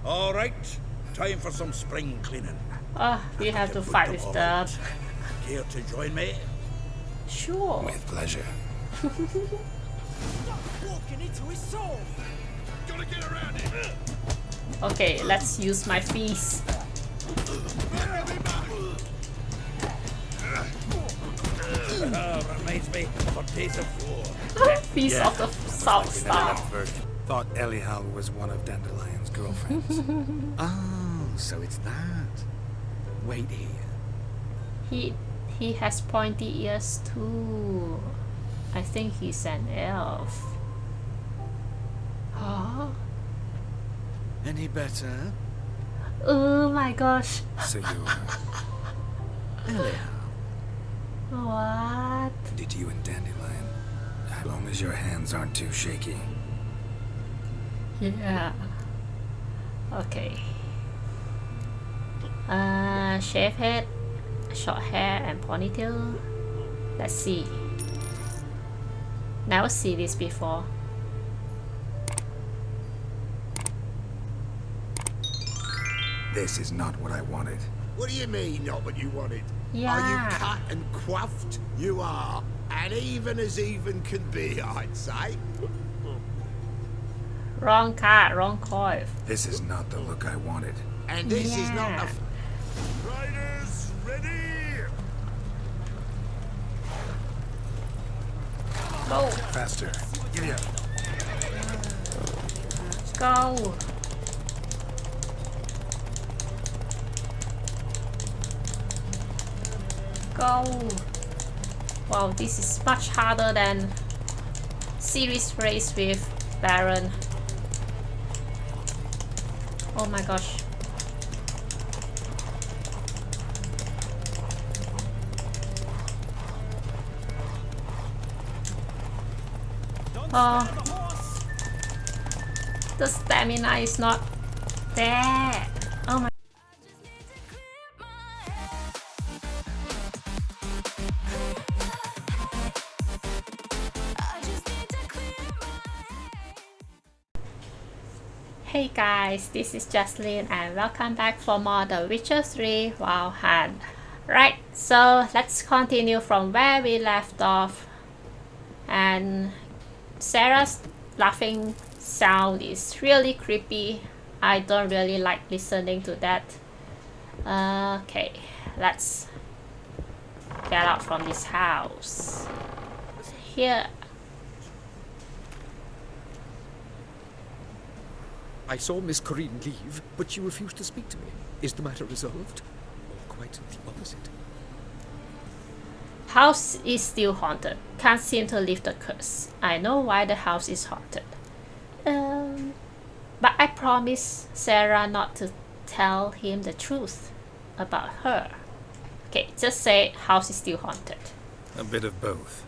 All right, time for some spring cleaning. We have to fight with that. Care to join me? Sure. With pleasure. Walking into his soul. Gonna get around it. Okay, let's use my feast. Reminds me of a piece of war. Feast of the South Star. Thought Eliel was one of Dandelion's girlfriends. Oh, so it's that. Wait here. He has pointy ears too. I think he's an elf. Huh? Any better? Oh my gosh. So you Eliel. What? did you and Dandelion? As long as your hands aren't too shaky. Yeah. Okay. Shave head, short hair, and ponytail. Let's see. Never see this before. This is not what I wanted. What do you mean, not what you wanted? Yeah. Are you cut and coiffed? You are. And even can be, I'd say. Wrong card, wrong coin. This is not the look I wanted. And this is not a... Riders ready. Go, Faster. Giddy up. go. Go. Wow, this is much harder than series race with Baron. Oh my gosh. Oh, the stamina is not there. Oh my. Hey guys, this is Jesslyn and welcome back for more The Witcher 3 Wild Hunt. Right, so let's continue from where we left off. And Sarah's laughing sound is really creepy. I don't really like listening to that. Okay, let's get out from this house. Here. I saw Miss Corinne leave, but she refused to speak to me. Is the matter resolved? Or quite the opposite? House is still haunted. Can't seem to lift the curse. I know why the house is haunted. But I promise Sarah not to tell him the truth about her. Okay, just say house is still haunted. A bit of both.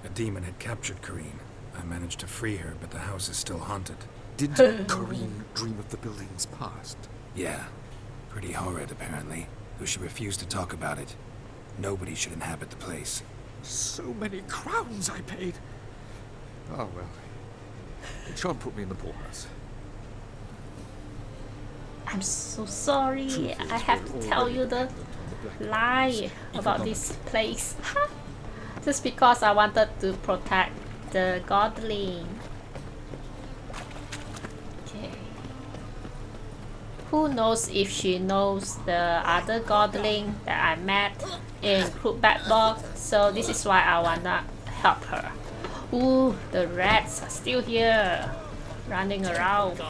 A demon had captured Corinne. I managed to free her, but the house is still haunted. Did Corinne dream of the building's past? Yeah. Pretty horrid, apparently. Though she refused to talk about it. Nobody should inhabit the place. So many crowns I paid. Oh well. It shan't put me in the poorhouse. I'm so sorry. I have to tell you the lie about this place. Just because I wanted to protect the godling. Okay. Who knows if she knows the other godling that I met in Crookback Bog, so this is why I wanna help her. Ooh, the rats are still here, running around.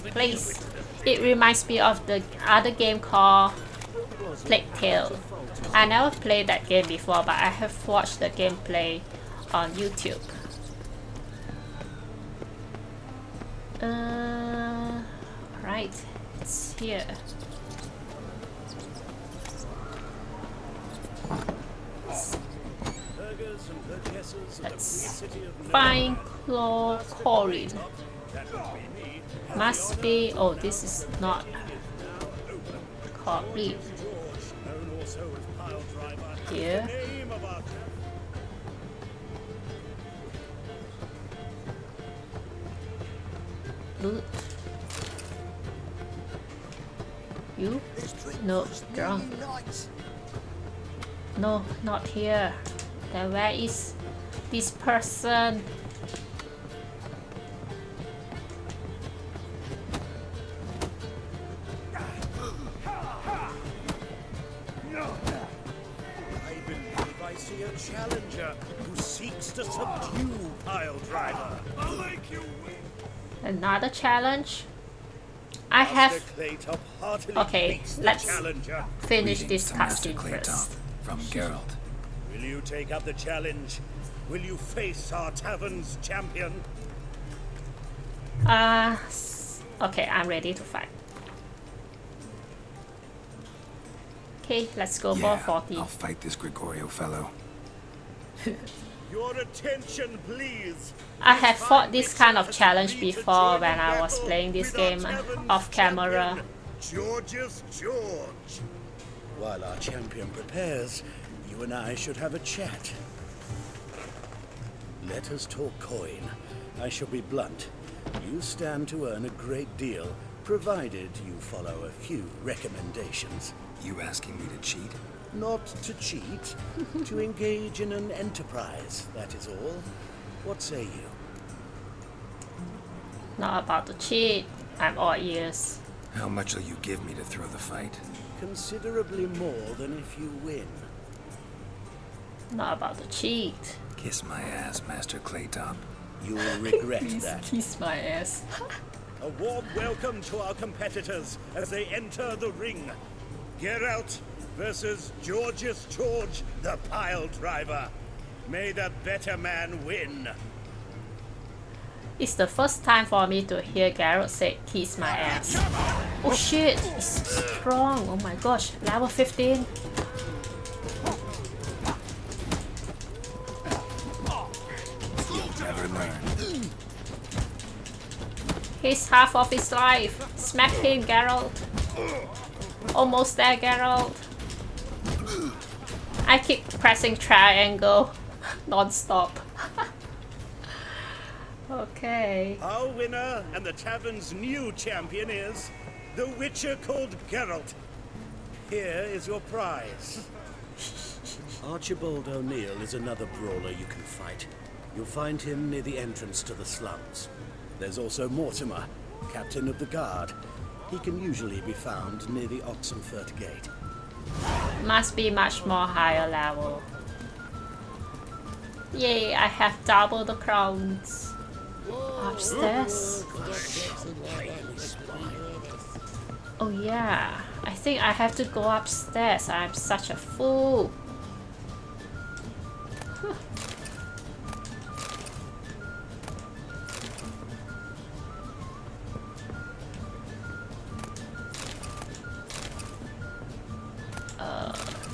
Please. It reminds me of the other game called Plague Tale. I never played that game before, but I have watched the gameplay on YouTube. Right, it's here. Let's find Corinne. Must be. Oh, this is not Corinne. Here. Loot. You? No, drunk. No, not here. Then where is this person? I see a challenger who seeks to subdue Pile Driver. I'll make you win. Another challenge? I have... Okay, let's finish this cutscene first. From Geralt. Will you take up the challenge? Will you face our tavern's champion? Okay, I'm ready to fight. Okay, let's go for 40. I'll fight this Gregorio fellow. Your attention, please. I have fought this kind of challenge before when I was playing this game off camera. George's George. While our champion prepares, you and I should have a chat. Let us talk coin. I shall be blunt. You stand to earn a great deal, provided you follow a few recommendations. You asking me to cheat? Not to cheat, to engage in an enterprise, that is all. What say you? Not about to cheat. I'm all ears. How much will you give me to throw the fight? Considerably more than if you win. Not about to cheat. Kiss my ass, Master Claytop. You will regret Please that. kiss my ass. A warm welcome to our competitors as they enter the ring. Geralt versus George's George, the Pile Driver. May the better man win. It's the first time for me to hear Geralt say kiss my ass. Oh shit, he's strong. Oh my gosh, level 15. Never learn. He's half of his life. Smack him, Geralt. Almost there, Geralt. I keep pressing triangle non-stop. Okay. Our winner and the tavern's new champion is the Witcher called Geralt. Here is your prize. Archibald O'Neill is another brawler you can fight. You'll find him near the entrance to the slums. There's also Mortimer, captain of the guard. He can usually be found near the Oxenfurt Gate. Must be much more higher level. Yay, I have double the crowns. Upstairs? Oh yeah, I think I have to go upstairs. I'm such a fool.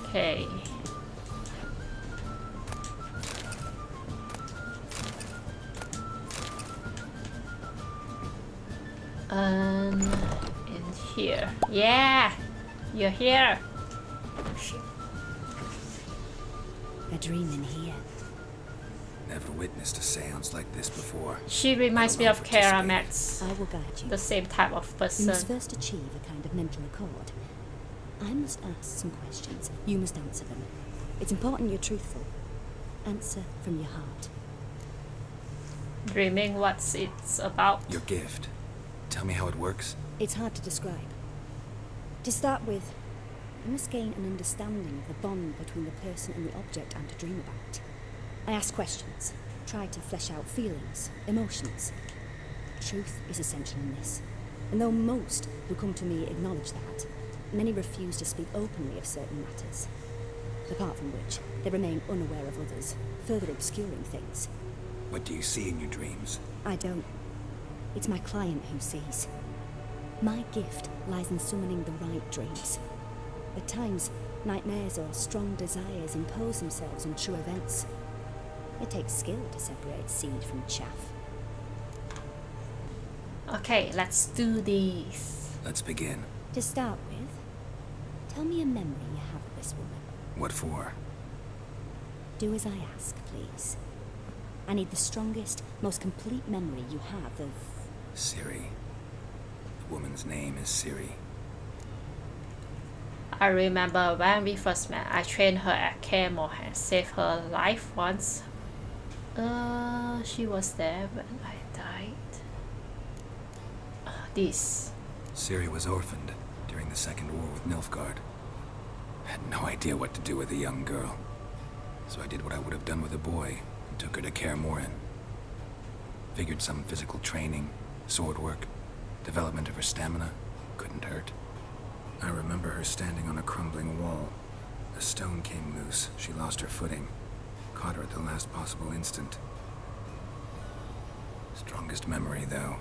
Okay. In here. Yeah! You're here! A dream in here. Never witnessed a seance like this before. She reminds me of Kaer Metz. I will guide you. The same type of You person. must first achieve a kind of mental accord. I must ask some questions. You must answer them. It's important you're truthful. Answer from your heart. Dreaming, what's it's about? Your gift. Tell me how it works. It's hard to describe. To start with, you must gain an understanding of the bond between the person and the object I'm to dream about. I ask questions, try to flesh out feelings, emotions. Truth is essential in this. And though most who come to me acknowledge that, many refuse to speak openly of certain matters. Apart from which, they remain unaware of others, further obscuring things. What do you see in your dreams? I don't. It's my client who sees. My gift lies in summoning the right dreams. At times, nightmares or strong desires impose themselves on true events. It takes skill to separate seed from chaff. Okay, let's do this. Let's begin. To start with, tell me a memory you have of this woman. What for? Do as I ask, please. I need the strongest, most complete memory you have of... Ciri. The woman's name is Ciri. I remember when we first met, I trained her at Kaer Morhen, saved her life once. She was there when I died. This. Ciri was orphaned during the Second War with Nilfgaard. Had no idea what to do with a young girl. So I did what I would have done with a boy and took her to Kaer Morhen. Figured some physical training, sword work, development of her stamina couldn't hurt. I remember her standing on a crumbling wall. A stone came loose. She lost her footing. Caught her at the last possible instant. Strongest memory, though,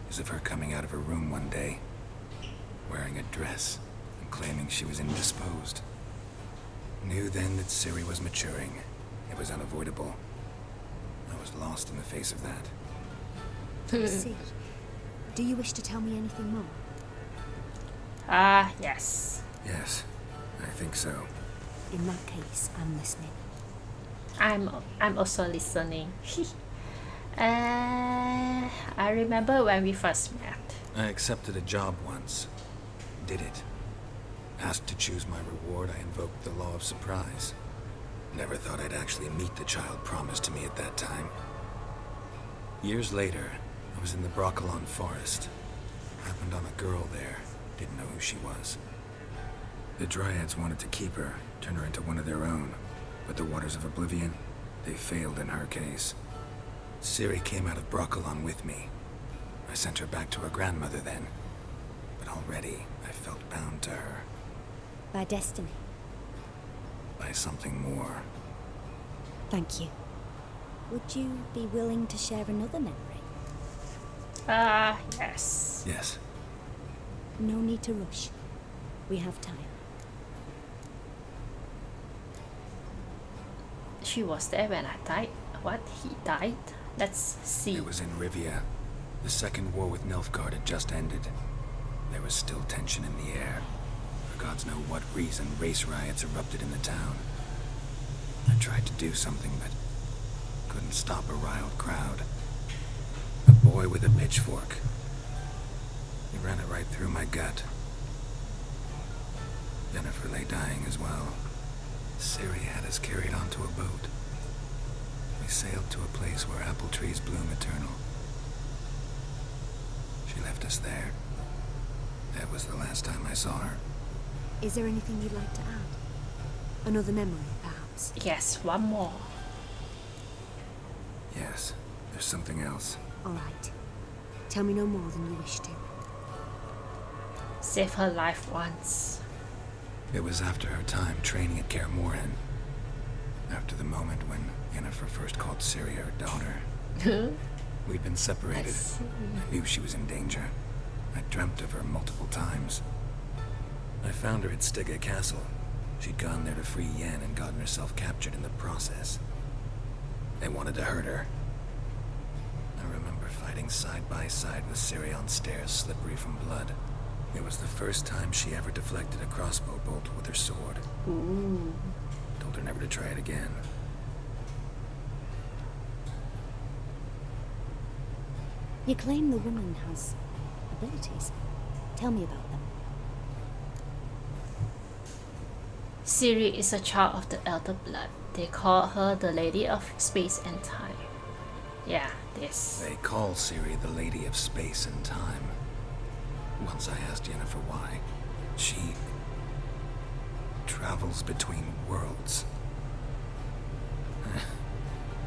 is of her coming out of her room one day, wearing a dress and claiming she was indisposed. Knew then that Ciri was maturing. It was unavoidable. I was lost in the face of that. See, do you wish to tell me anything more? Yes. Yes, I think so. In that case, I'm listening. I'm also listening. I remember when we first met. I accepted a job once. Did it. Asked to choose my reward, I invoked the law of surprise. Never thought I'd actually meet the child promised to me at that time. Years later, I was in the Broccolon forest. Happened on a girl there. Didn't know who she was. The Dryads wanted to keep her, turn her into one of their own. But the Waters of Oblivion, they failed in her case. Ciri came out of Broccolon with me. I sent her back to her grandmother then. But already, I felt bound to her. By destiny. By something more. Thank you. Would you be willing to share another memory? Yes. Yes. No need to rush. We have time. She was there when I died. What? He died? Let's see. It was in Rivia. The Second War with Nilfgaard had just ended. There was still tension in the air. For gods know what reason, race riots erupted in the town. I tried to do something, but couldn't stop a riled crowd. A boy with a pitchfork. He ran it right through my gut. Yennefer lay dying as well. Ciri had us carried onto a boat. We sailed to a place where apple trees bloom eternal. She left us there. That was the last time I saw her. Is there anything you'd like to add? Another memory, perhaps? Yes, one more. Yes, there's something else. All right. Tell me no more than you wish to. Save her life once. It was after her time training at Kaer Morhen. After the moment when Yennefer first called Ciri her daughter. We'd been separated. I knew she was in danger. I dreamt of her multiple times. I found her at Stygga Castle. She'd gone there to free Yen and gotten herself captured in the process. They wanted to hurt her. I remember fighting side by side with Ciri on stairs slippery from blood. It was the first time she ever deflected a crossbow bolt with her sword. Ooh. Told her never to try it again. You claim the woman has abilities. Tell me about them. Ciri is a child of the Elder Blood. They call her the Lady of Space and Time. Yeah, this. They call Ciri the Lady of Space and Time. Once I asked Yennefer why. She travels between worlds.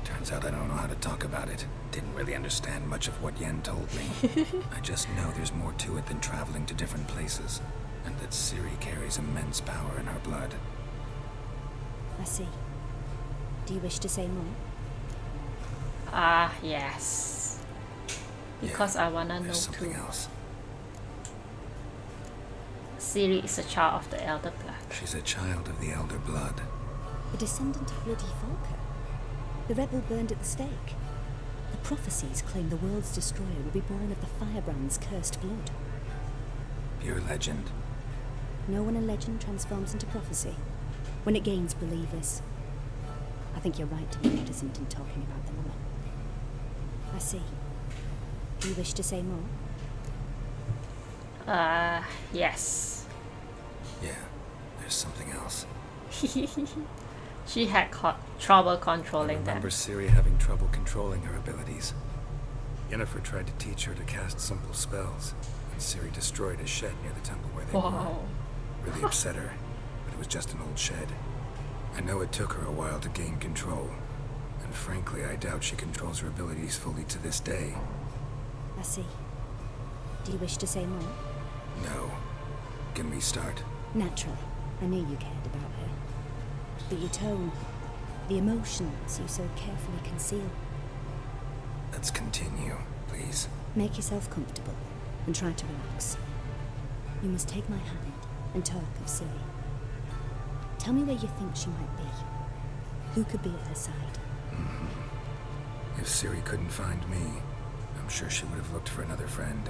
Turns out I don't know how to talk about it. Didn't really understand much of what Yen told me. I just know there's more to it than traveling to different places, and that Ciri carries immense power in her blood. I see. Do you wish to say more? Yes. Because I wanna know There's something too. else. Ciri is a child of the Elder Blood. She's a child of the Elder Blood. A descendant of bloody Volker. The rebel burned at the stake. The prophecies claim the world's destroyer will be born of the firebrand's cursed blood. Pure legend. Know when a legend transforms into prophecy? When it gains believers. I think you're right to be reticent in talking about the woman. I see. Do you wish to say more? Yes. Yeah, there's there's something else. She had trouble I controlling them. remember Ciri having trouble controlling her abilities. Yennefer tried to teach her to cast simple spells, and Ciri destroyed a shed near the temple where they Wow. were. Really upset her, but it was just an old shed. I know it took her a while to gain control, and frankly, I doubt she controls her abilities fully to this day. I see. Do you wish to say more? No. Can we start? Naturally. I knew you cared about her. But your tone, the emotions you so carefully conceal. Let's continue, please. Make yourself comfortable and try to relax. You must take my hand and talk of Ciri. Tell me where you think she might be. Who could be at her side? If Ciri couldn't find me, I'm sure she would have looked for another friend.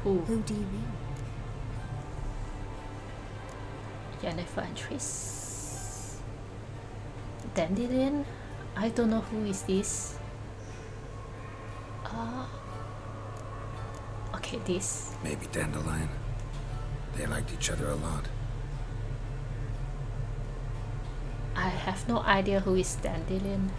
Who? Who do you mean? Yennefer and Triss. Dandelion? I don't know who is this. Okay, this. Maybe Dandelion. They liked each other a lot. I have no idea who is Dandelion.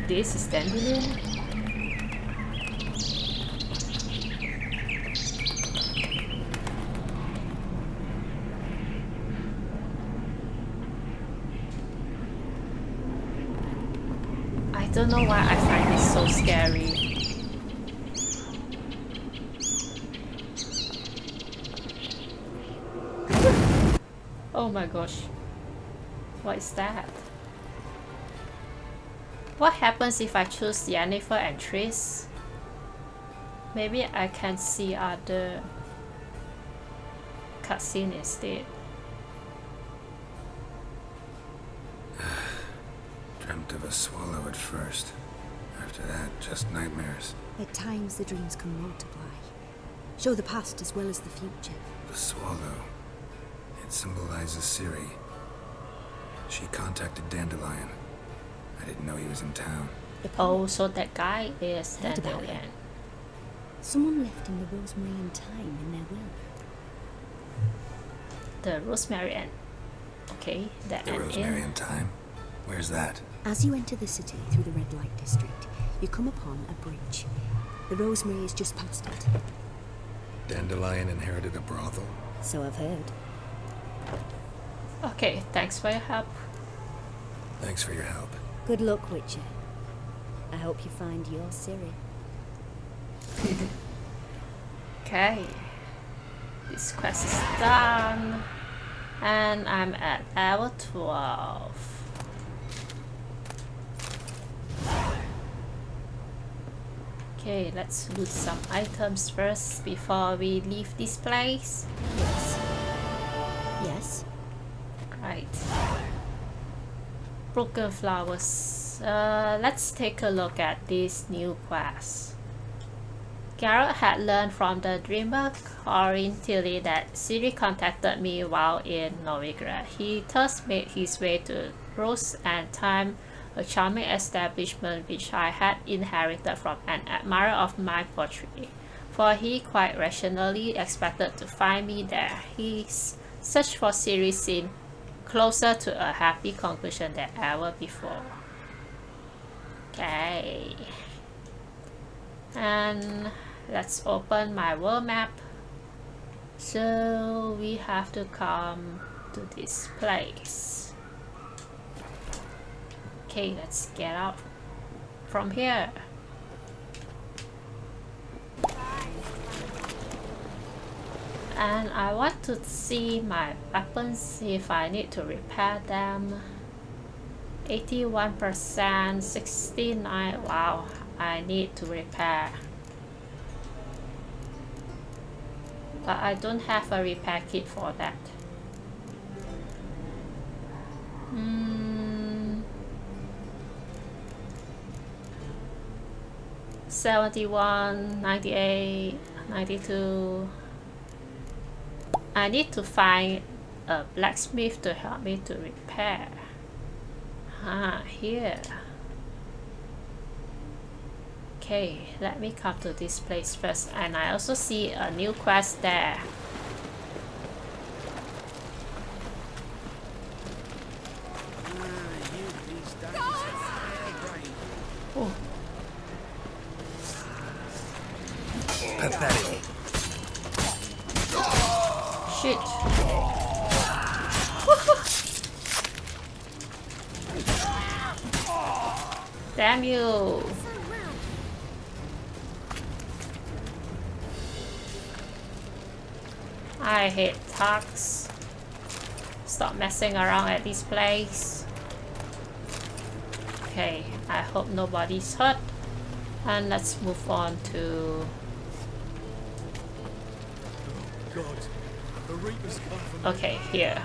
This is Dandelion. I don't know why I find this so scary. Oh my gosh. What is that? What happens if I choose Yennefer and Triss? Maybe I can see other cutscene instead. Dreamt of a swallow at first. After that, just nightmares. At times the dreams can multiply. Show the past as well as the future. The swallow. It symbolizes Ciri. She contacted Dandelion. I didn't know he was in town. Oh, so that guy is Heard about Dandelion. him. Someone left him the rosemary and thyme in their will. The rosemary and... Okay, that The and rosemary in. and thyme? Where's that? As you enter the city through the red light district, you come upon a bridge. The rosemary is just past it. Dandelion inherited a brothel? So I've heard. Okay, thanks for your help. Thanks for your help. Good luck, Witcher. I hope you find your Ciri. Okay, this quest is done, and I'm at level 12. Okay, let's loot some items first before we leave this place. Yes. Yes? Right. Broken flowers. Let's take a look at this new quest. Geralt had learned from the dreamer Corin Tilly that Ciri contacted me while in Novigrad. He thus made his way to Rose and Time, a charming establishment which I had inherited from an admirer of my poetry, for he quite rationally expected to find me there. His search for Ciri seemed closer to a happy conclusion than ever before. Okay. And let's open my world map. So we have to come to this place. Okay, let's get out from here. And I want to see my weapons if I need to repair them. 81%, 69. Wow, I need to repair. But I don't have a repair kit for that. 71, 98, 92. I need to find a blacksmith to help me to repair. Here. Okay, let me come to this place first, and I also see a new quest there. Oh. Pathetic. Shit. Damn you. I hate thugs. Stop messing around at this place. Okay, I hope nobody's hurt. And let's move on to... Okay, here.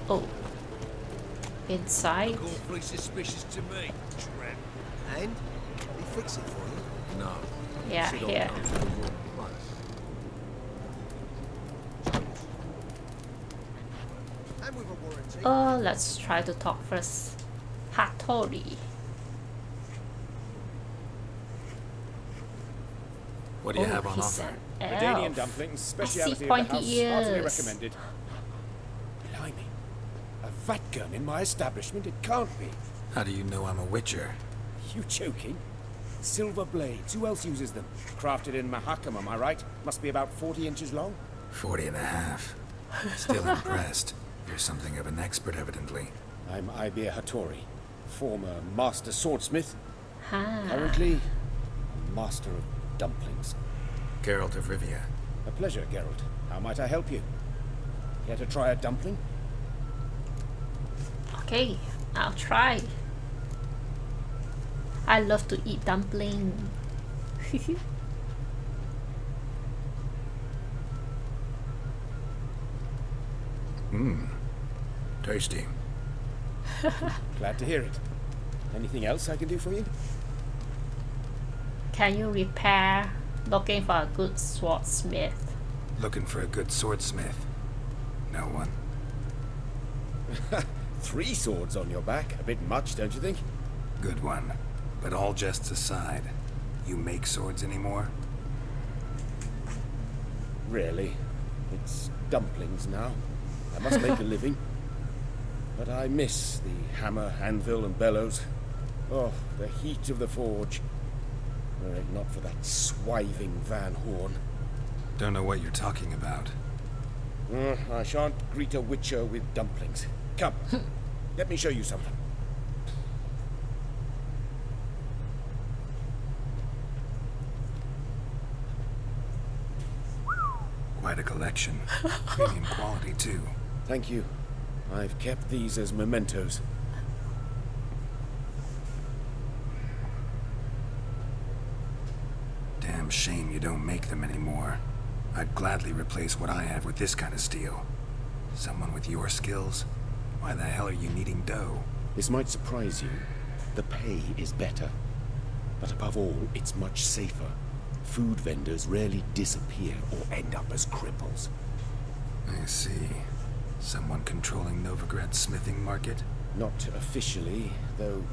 Oh. Inside? Awfully suspicious to me, tramp. And? They fix it for you? No. Yeah, here. And with a warranty. Oh, let's try to talk first. Hattori. What do you have on he's offer? an Medanian elf. dumplings, I see speciality of the pointy house, heartily ears. recommended. Blimey, a fat gun in my establishment? It can't be. How do you know I'm a witcher? You joking? Silver blades, who else uses them? Crafted in Mahakam, am I right? Must be about 40 inches long? 40 and a half. Still impressed. You're something of an expert, evidently. I'm Ibir Hattori, former master swordsmith, Ah. currently a master of dumplings. Geralt of Rivia. A pleasure, Geralt. How might I help you? Care to try a dumpling? Okay, I'll try. I love to eat dumpling. Tasty. Glad to hear it. Anything else I can do for you? Can you repair? Looking for a good swordsmith. Looking for a good swordsmith. No one. 3 swords on your back. A bit much, don't you think? Good one. But all jests aside, you make swords anymore? Really? It's dumplings now. I must make a living. But I miss the hammer, anvil, and bellows. Oh, the heat of the forge. Were it not for that swiving Van Horn. Don't know what you're talking about. I shan't greet a witcher with dumplings. Come, let me show you something. Quite a collection. Premium quality, too. Thank you. I've kept these as mementos. Damn shame you don't make them anymore. I'd gladly replace what I have with this kind of steel. Someone with your skills? Why the hell are you needing dough? This might surprise you. The pay is better. But above all, it's much safer. Food vendors rarely disappear or end up as cripples. I see. Someone controlling Novigrad's smithing market? Not officially, though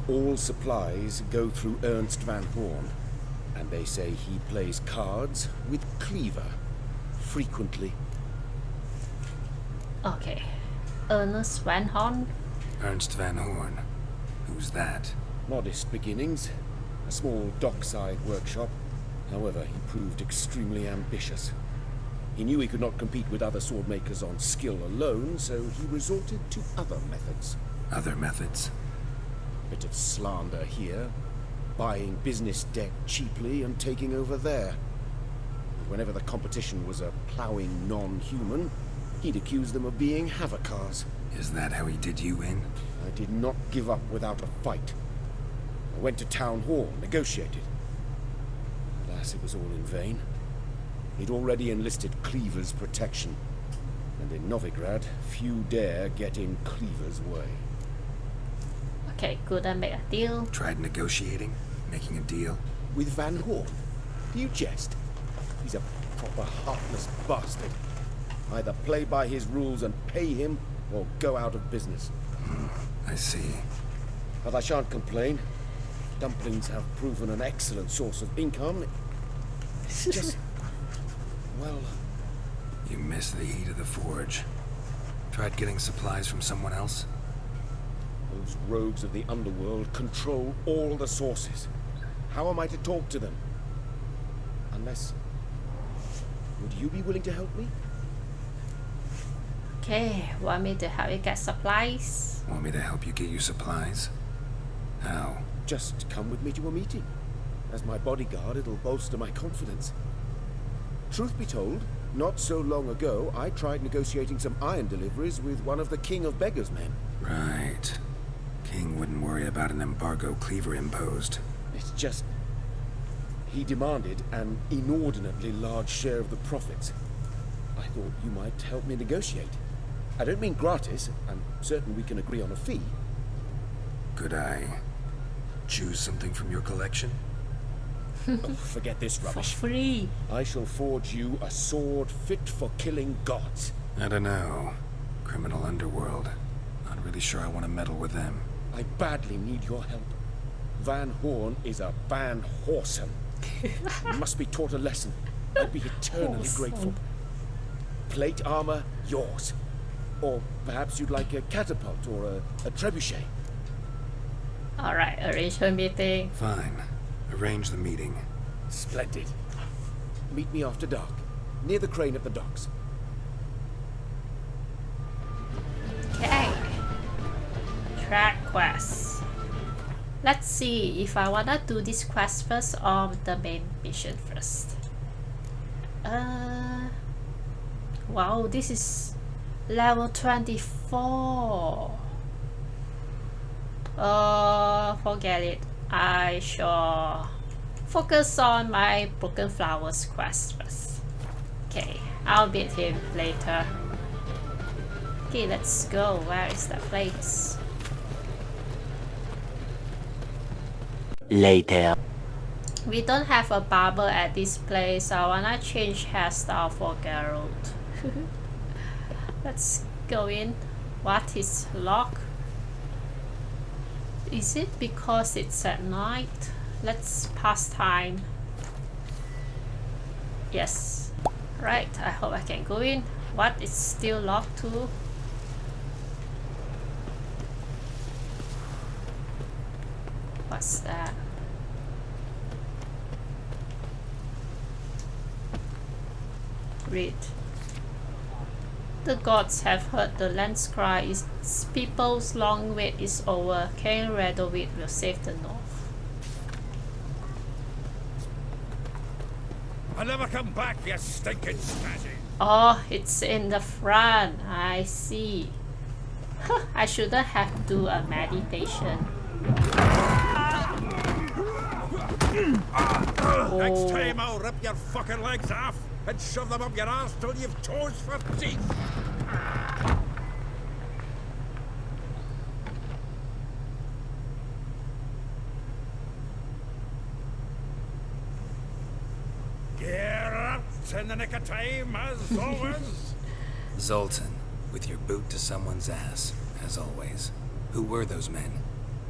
all supplies go through Ernst Van Horn. And they say he plays cards with Cleaver. Frequently. Okay. Ernest Van Horn? Ernst Van Horn. Who's that? Modest beginnings. A small dockside workshop. However, he proved extremely ambitious. He knew he could not compete with other swordmakers on skill alone, so he resorted to other methods. Other methods? Bit of slander here. Buying business debt cheaply and taking over there. Whenever the competition was a ploughing non-human, he'd accuse them of being Havakars. Is that how he did you in? I did not give up without a fight. I went to town hall, negotiated. Alas, it was all in vain. He'd already enlisted Cleaver's protection. And in Novigrad, few dare get in Cleaver's way. Okay, couldn't make a deal. Tried negotiating, making a deal. With Van Horn? Do you jest? He's a proper heartless bastard. Either play by his rules and pay him, or go out of business. I see. But I shan't complain. Dumplings have proven an excellent source of income. It's just... well... You miss the heat of the forge. Tried getting supplies from someone else? Those rogues of the underworld control all the sources. How am I to talk to them? Unless... would you be willing to help me? Okay, want me to help you get supplies? Want me to help you get you supplies? How? Just come with me to a meeting. As my bodyguard, it'll bolster my confidence. Truth be told, not so long ago, I tried negotiating some iron deliveries with one of the King of Beggars' men. Right. King wouldn't worry about an embargo Cleaver imposed. It's just... he demanded an inordinately large share of the profits. I thought you might help me negotiate. I don't mean gratis. I'm certain we can agree on a fee. Could I choose something from your collection? Oh, forget this For rubbish. free. I shall forge you a sword fit for killing gods. I don't know. Criminal underworld. Not really sure I want to meddle with them. I badly need your help. Van Horn is a Van Horsen. He must be taught a lesson. I'd be eternally grateful. Plate armor, yours. Or perhaps you'd like a catapult or a trebuchet. Alright, arrange a meeting. Fine. Arrange the meeting. Splendid. Meet me after dark, near the crane at the docks. Okay. Track quest. Let's see if I wanna do this quest first or the main mission first. Wow, this is level 24. Forget it. I shall focus on my Broken Flowers quest first. Okay, I'll beat him later. Okay, let's go. Where is that place? Later. We don't have a barber at this place. I wanna change hairstyle for Geralt. Let's go in. What is locked? Is it because it's at night? Let's pass time. Yes. Right, I hope I can go in. What is still locked too? What's that? Read. The gods have heard the land's cry. Its people's long wait is over. King Radowid will save the north. I'll never come back, you stinking snazzy. Oh, it's in the front. I see. I shouldn't have to do a meditation. Next time I'll rip your fucking legs off and shove them up your ass till you've toes for teeth. Geralt, in the nick of time, as always. Zoltan, with your boot to someone's ass, as always. Who were those men?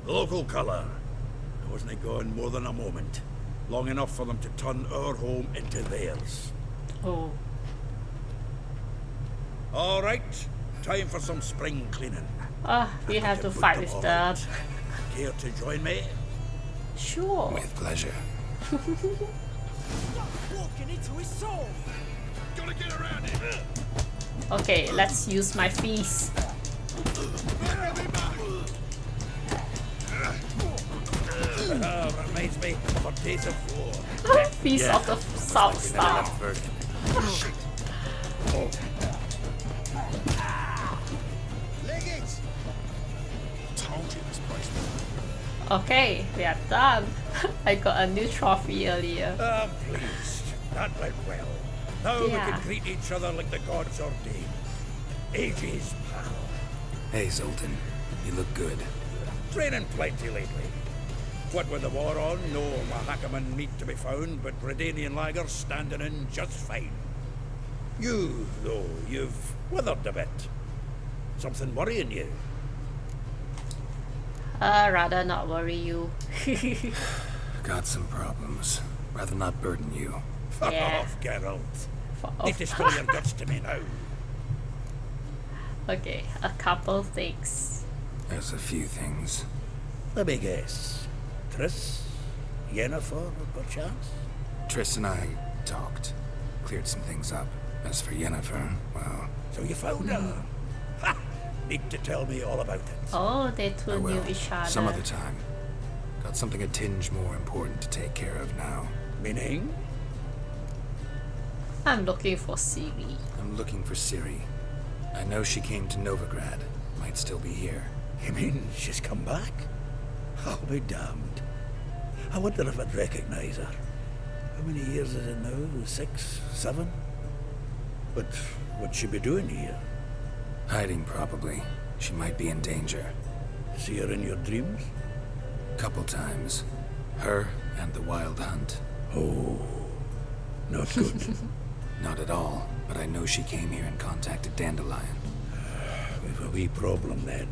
Local colour. I wasn't gone more than a moment. Long enough for them to turn our home into theirs. Oh. All right, time for some spring cleaning. We have to fight with them. Care to join me? Sure. With pleasure. Walking into his soul. Gotta get around it. Okay, let's use my feast. Reminds me of our days of war. Feast of the South Star. Leggings. Told you this place. Okay, we are done. I got a new trophy earlier. I'm pleased. That went well. Now we Yeah. can greet each other like the gods ordained. Ages, pal. Hey, Zoltan. You look good. Raining plenty lately. What with the war on, no Mahakaman meat to be found, but Redanian lagers standing in just fine. You, though, you've withered a bit. Something worrying you? Rather not worry you. Got some problems. Rather not burden you. Fuck Yeah. off, Geralt. Fuck Need off. to spill your guts to me now. Okay, a couple things. There's a few things. Let me guess. Triss? Yennefer, perchance? Triss and I talked. Cleared some things up. As for Yennefer, well, So you found her? Ha! Need to tell me all about it. Oh, they I two will. knew each other. Some other time. Got something a tinge more important to take care of now. Meaning? I'm looking for Siri. I'm looking for Ciri. I know she came to Novigrad. Might still be here. You mean she's come back? I'll be damned. I wonder if I'd recognize her. How many years is it now? 6, 7? But what'd she be doing here? Hiding, probably. She might be in danger. See her in your dreams? Couple times. Her and the Wild Hunt. Oh, not good. Not at all, but I know she came here and contacted Dandelion. We've a wee problem then.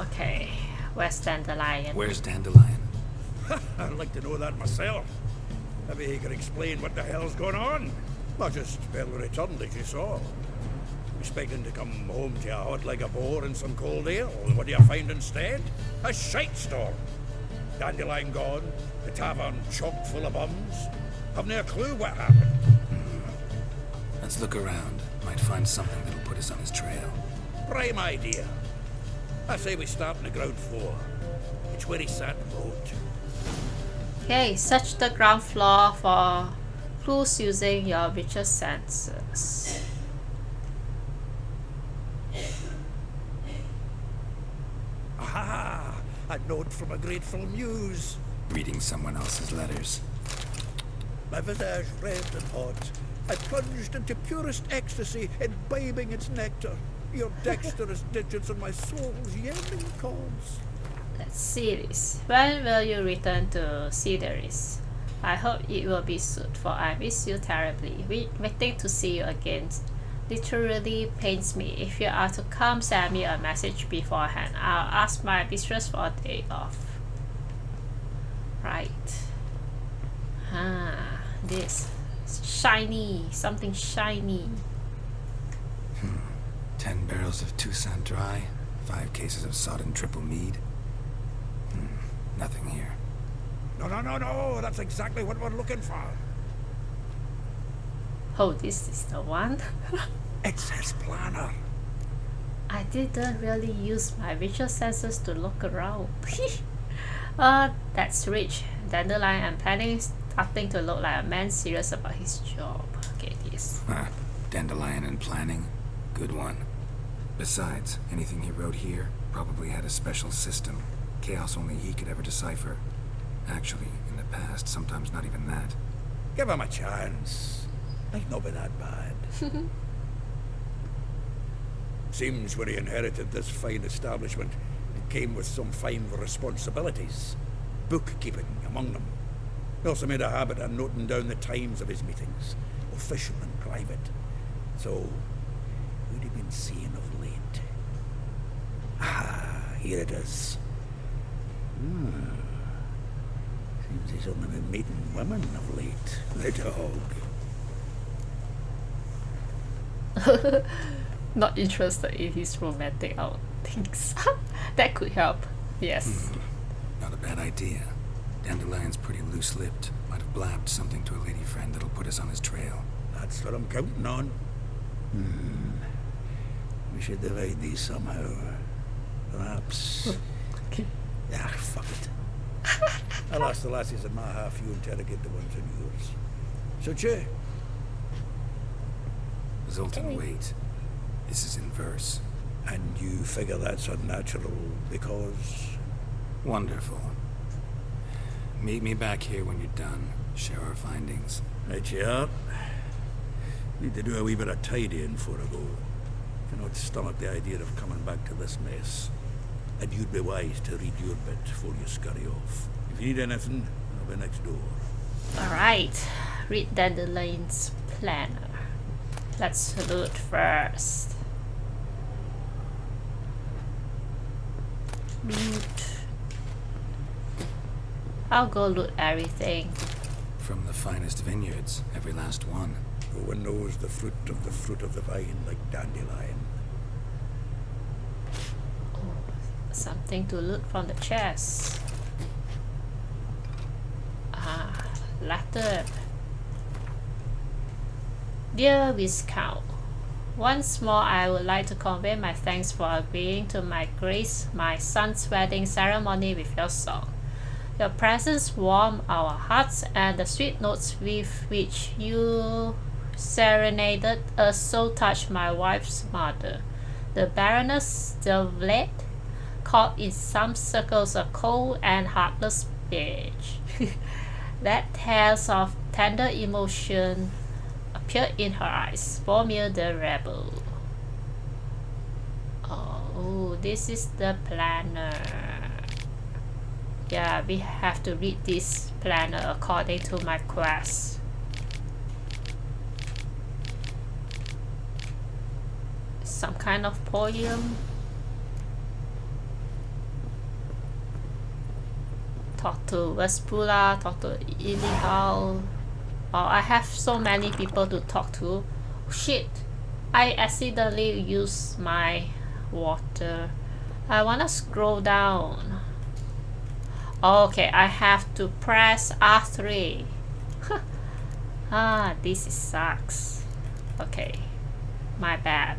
Okay, where's Dandelion? Where's Dandelion? I'd like to know that myself. Maybe he could explain what the hell's going on. I just barely returned, as you saw. Expecting to come home to a hut like a boar and some cold ale. What do you find instead? A shite storm. Dandelion gone, the tavern chock full of bums. Haven't a clue what happened. Let's look around. Might find something that'll put us on his trail. Prime idea. I say we start on the ground floor. It's where he sat and wrote. Okay, search the ground floor for clues using your richer senses. Aha! A note from a grateful muse. Reading someone else's letters. My visage red and hot. I plunged into purest ecstasy, imbibing its nectar. Your dexterous digits on my soul's yearning cause. Let's see this. When will you return to Cidaris? I hope it will be soon, for I miss you terribly. Waiting to see you again literally pains me. If you are to come, send me a message beforehand. I'll ask my mistress for a day off. Right. This. Shiny. Something shiny. 10 barrels of Toussaint Dry. 5 cases of sodden triple mead. Nothing here. No. That's exactly what we're looking for. Oh, this is the one. It's his planner. I didn't really use my visual senses to look around. That's rich. Dandelion and planning starting to look like a man serious about his job. Okay, this. Dandelion and planning. Good one. Besides, anything he wrote here probably had a special system. Chaos only he could ever decipher. Actually, in the past, sometimes not even that. Give him a chance. Might not be that bad. Seems when he inherited this fine establishment, it came with some fine responsibilities. Bookkeeping among them. He also made a habit of noting down the times of his meetings, official and private. So, who'd he been seeing of late? Ah, here it is. Seems he's only been meeting women of late. The dog. Not interested in his romantic outings. That could help. Yes. Not a bad idea. Dandelion's pretty loose-lipped. Might have blabbed something to a lady friend that'll put us on his trail. That's what I'm counting on. We should divide these somehow. Perhaps. Ah, fuck it. I'll ask the lassies in my half, you interrogate the ones in yours. So, Che? Zoltan, wait. This is in verse. And you figure that's unnatural because... Wonderful. Meet me back here when you're done. Share our findings. Right, yeah. Need to do a wee bit of tidying before I go. Cannot stomach the idea of coming back to this mess. And you'd be wise to read your bit before you scurry off. If you need anything, I'll be next door. Alright, read Dandelion's planner. Let's loot first. Loot. I'll go loot everything. From the finest vineyards, every last one. No one knows the fruit of the vine like dandelion. Something to loot from the chest. Ah, letter. Dear Viscount, once more I would like to convey my thanks for agreeing to grace my son's wedding ceremony with your song. Your presence warmed our hearts, and the sweet notes with which you serenaded us so touched my wife's mother, the Baroness de Vlad, called in some circles a cold and heartless bitch. That tales of tender emotion appeared in her eyes. Boromir the Rebel. Oh, this is the planner. Yeah, we have to read this planner according to my quest. Some kind of poem. Talk to Vespula, talk to Ilihal. Oh, I have so many people to talk to. Oh, shit, I accidentally used my water. I wanna scroll down. Okay, I have to press R3. Ah, this sucks. Okay, my bad.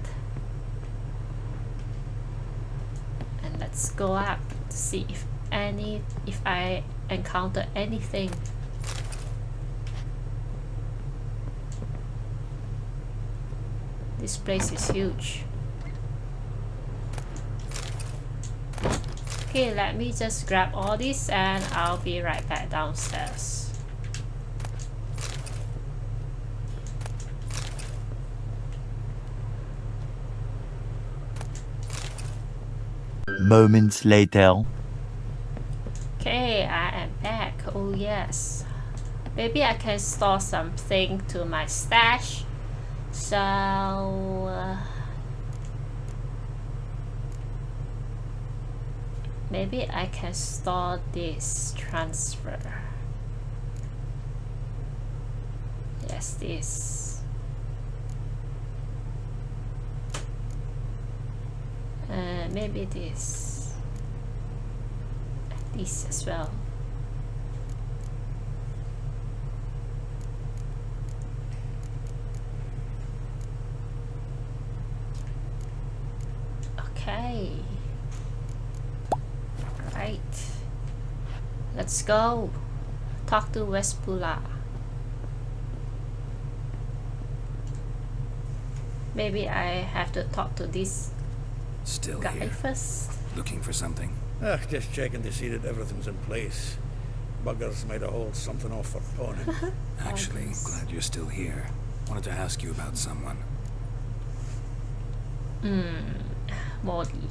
And let's go up to see if I encounter anything. This place is huge. Okay, let me just grab all this and I'll be right back downstairs. Moments later. Okay, I am back. Oh yes. Maybe I can store something to my stash. So maybe I can store this transfer. Yes, this. Maybe this. This as well. Okay. Right. Let's go. Talk to Vespula. Maybe I have to talk to this Still guy here. first. Looking for something? Just checking to see that everything's in place. Buggers might have hauled something off for pawning. Actually, glad you're still here. Wanted to ask you about someone. Modi.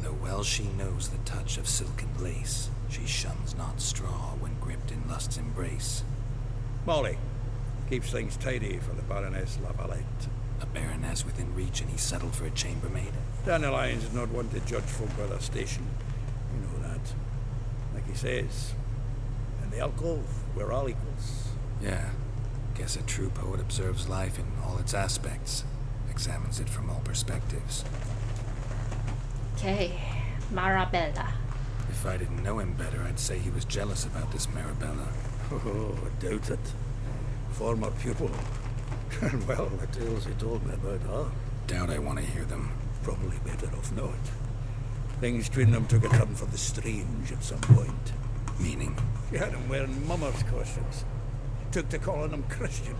Though well she knows the touch of silken lace, she shuns not straw when gripped in lust's embrace. Molly keeps things tidy for the Baroness Lavalette. A baroness within reach, and he settled for a chambermaid. Dandelion's not one to judge folk by their station. You know that. Like he says, in the alcove, we're all equals. Yeah. Guess a true poet observes life in all its aspects, examines it from all perspectives. Okay, Marabella. If I didn't know him better, I'd say he was jealous about this Marabella. Oh, I doubt it. Former pupil. And well, the tales he told me about her. Doubt I want to hear them. Probably better off not. Things between them took a turn for the strange at some point. Meaning? She had him wearing mummers' costumes. Took to calling him Christian,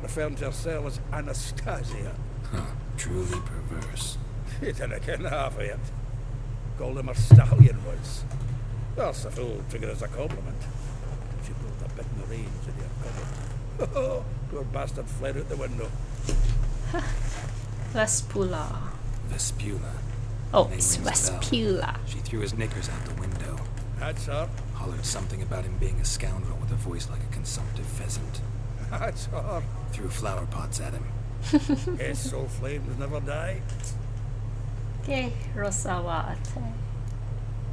referring to herself as Anastasia. Huh. Truly perverse. He didn't get half of it. Called him a stallion once. That's the fool took it as a compliment. She pulled a bit in the reins in your cupboard. Oh, poor bastard fled out the window. Vespula. Vespula. Oh, Name it's rings a bell. Vespula. She threw his knickers out the window. That's her. Hollered something about him being a scoundrel with a voice like a consumptive pheasant. That's her. Threw flower pots at him. Guess soul flames never die. Okay, Rosawa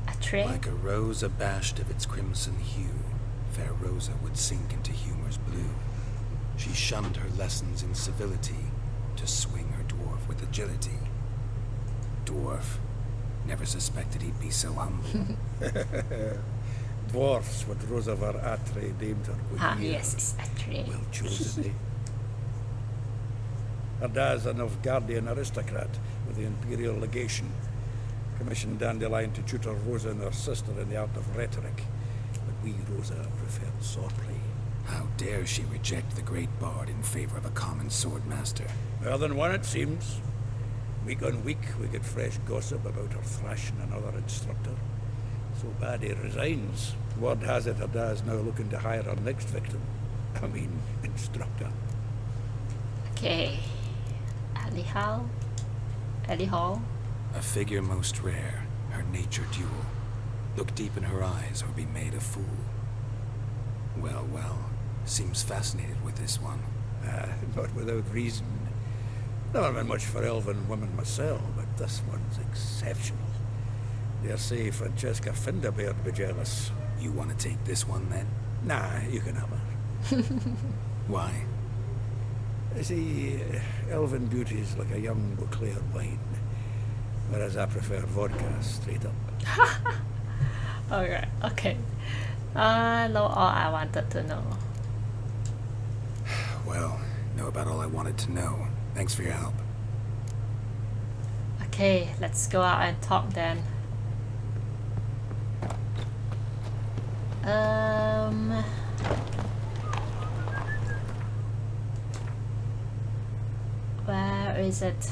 a tray. Like a rose abashed of its crimson hue, fair Rosa would sink into humor's blue. She shunned her lessons in civility to swing her dwarf with agility. Dwarf. Never suspected he'd be so humble. Dwarfs what Rosavar Atre named her. with Ah, years. yes, it's a tray. Well chosen, eh? Her dad's a Novgardian aristocrat with the Imperial Legation. Commissioned Dandelion to tutor Rosa and her sister in the art of rhetoric. But we, Rosa, preferred swordplay. How dare she reject the great bard in favor of a common swordmaster? More than one, it seems. Week on week, we get fresh gossip about her thrashing another instructor. So bad he resigns. Word has it her dad's now looking to hire her next victim. I mean, instructor. Okay. Ellie Hall. Ellie Hall. A figure most rare, her nature dual. Look deep in her eyes or be made a fool. Well, well, seems fascinated with this one. Not without reason. Never been much for elven women myself, but this one's exceptional. Dare say Francesca Finderbeard be jealous. You want to take this one then? Nah, you can have her. Why? You see, elven beauty's like a young Beauclair wine, whereas I prefer vodka straight up. Alright, okay. Know all I wanted to know. Well, know about all I wanted to know. Thanks for your help. Okay, let's go out and talk then. Where is it?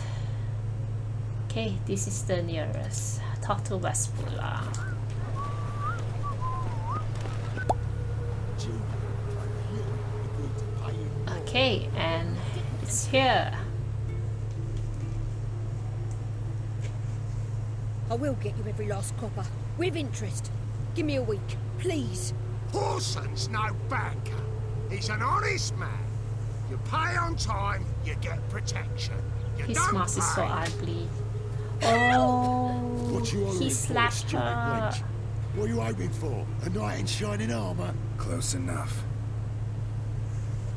Okay, this is the nearest. Talk to Vespula. Okay, and it's here. I will get you every last copper, with interest. Give me a week, please. Paulson's no banker. He's an honest man. You pay on time, you get protection. You His don't mask is so pay. ugly. Oh, What you hollering he for, slapped stupid her. wench? What are you hoping for? A knight in shining armour? Close enough.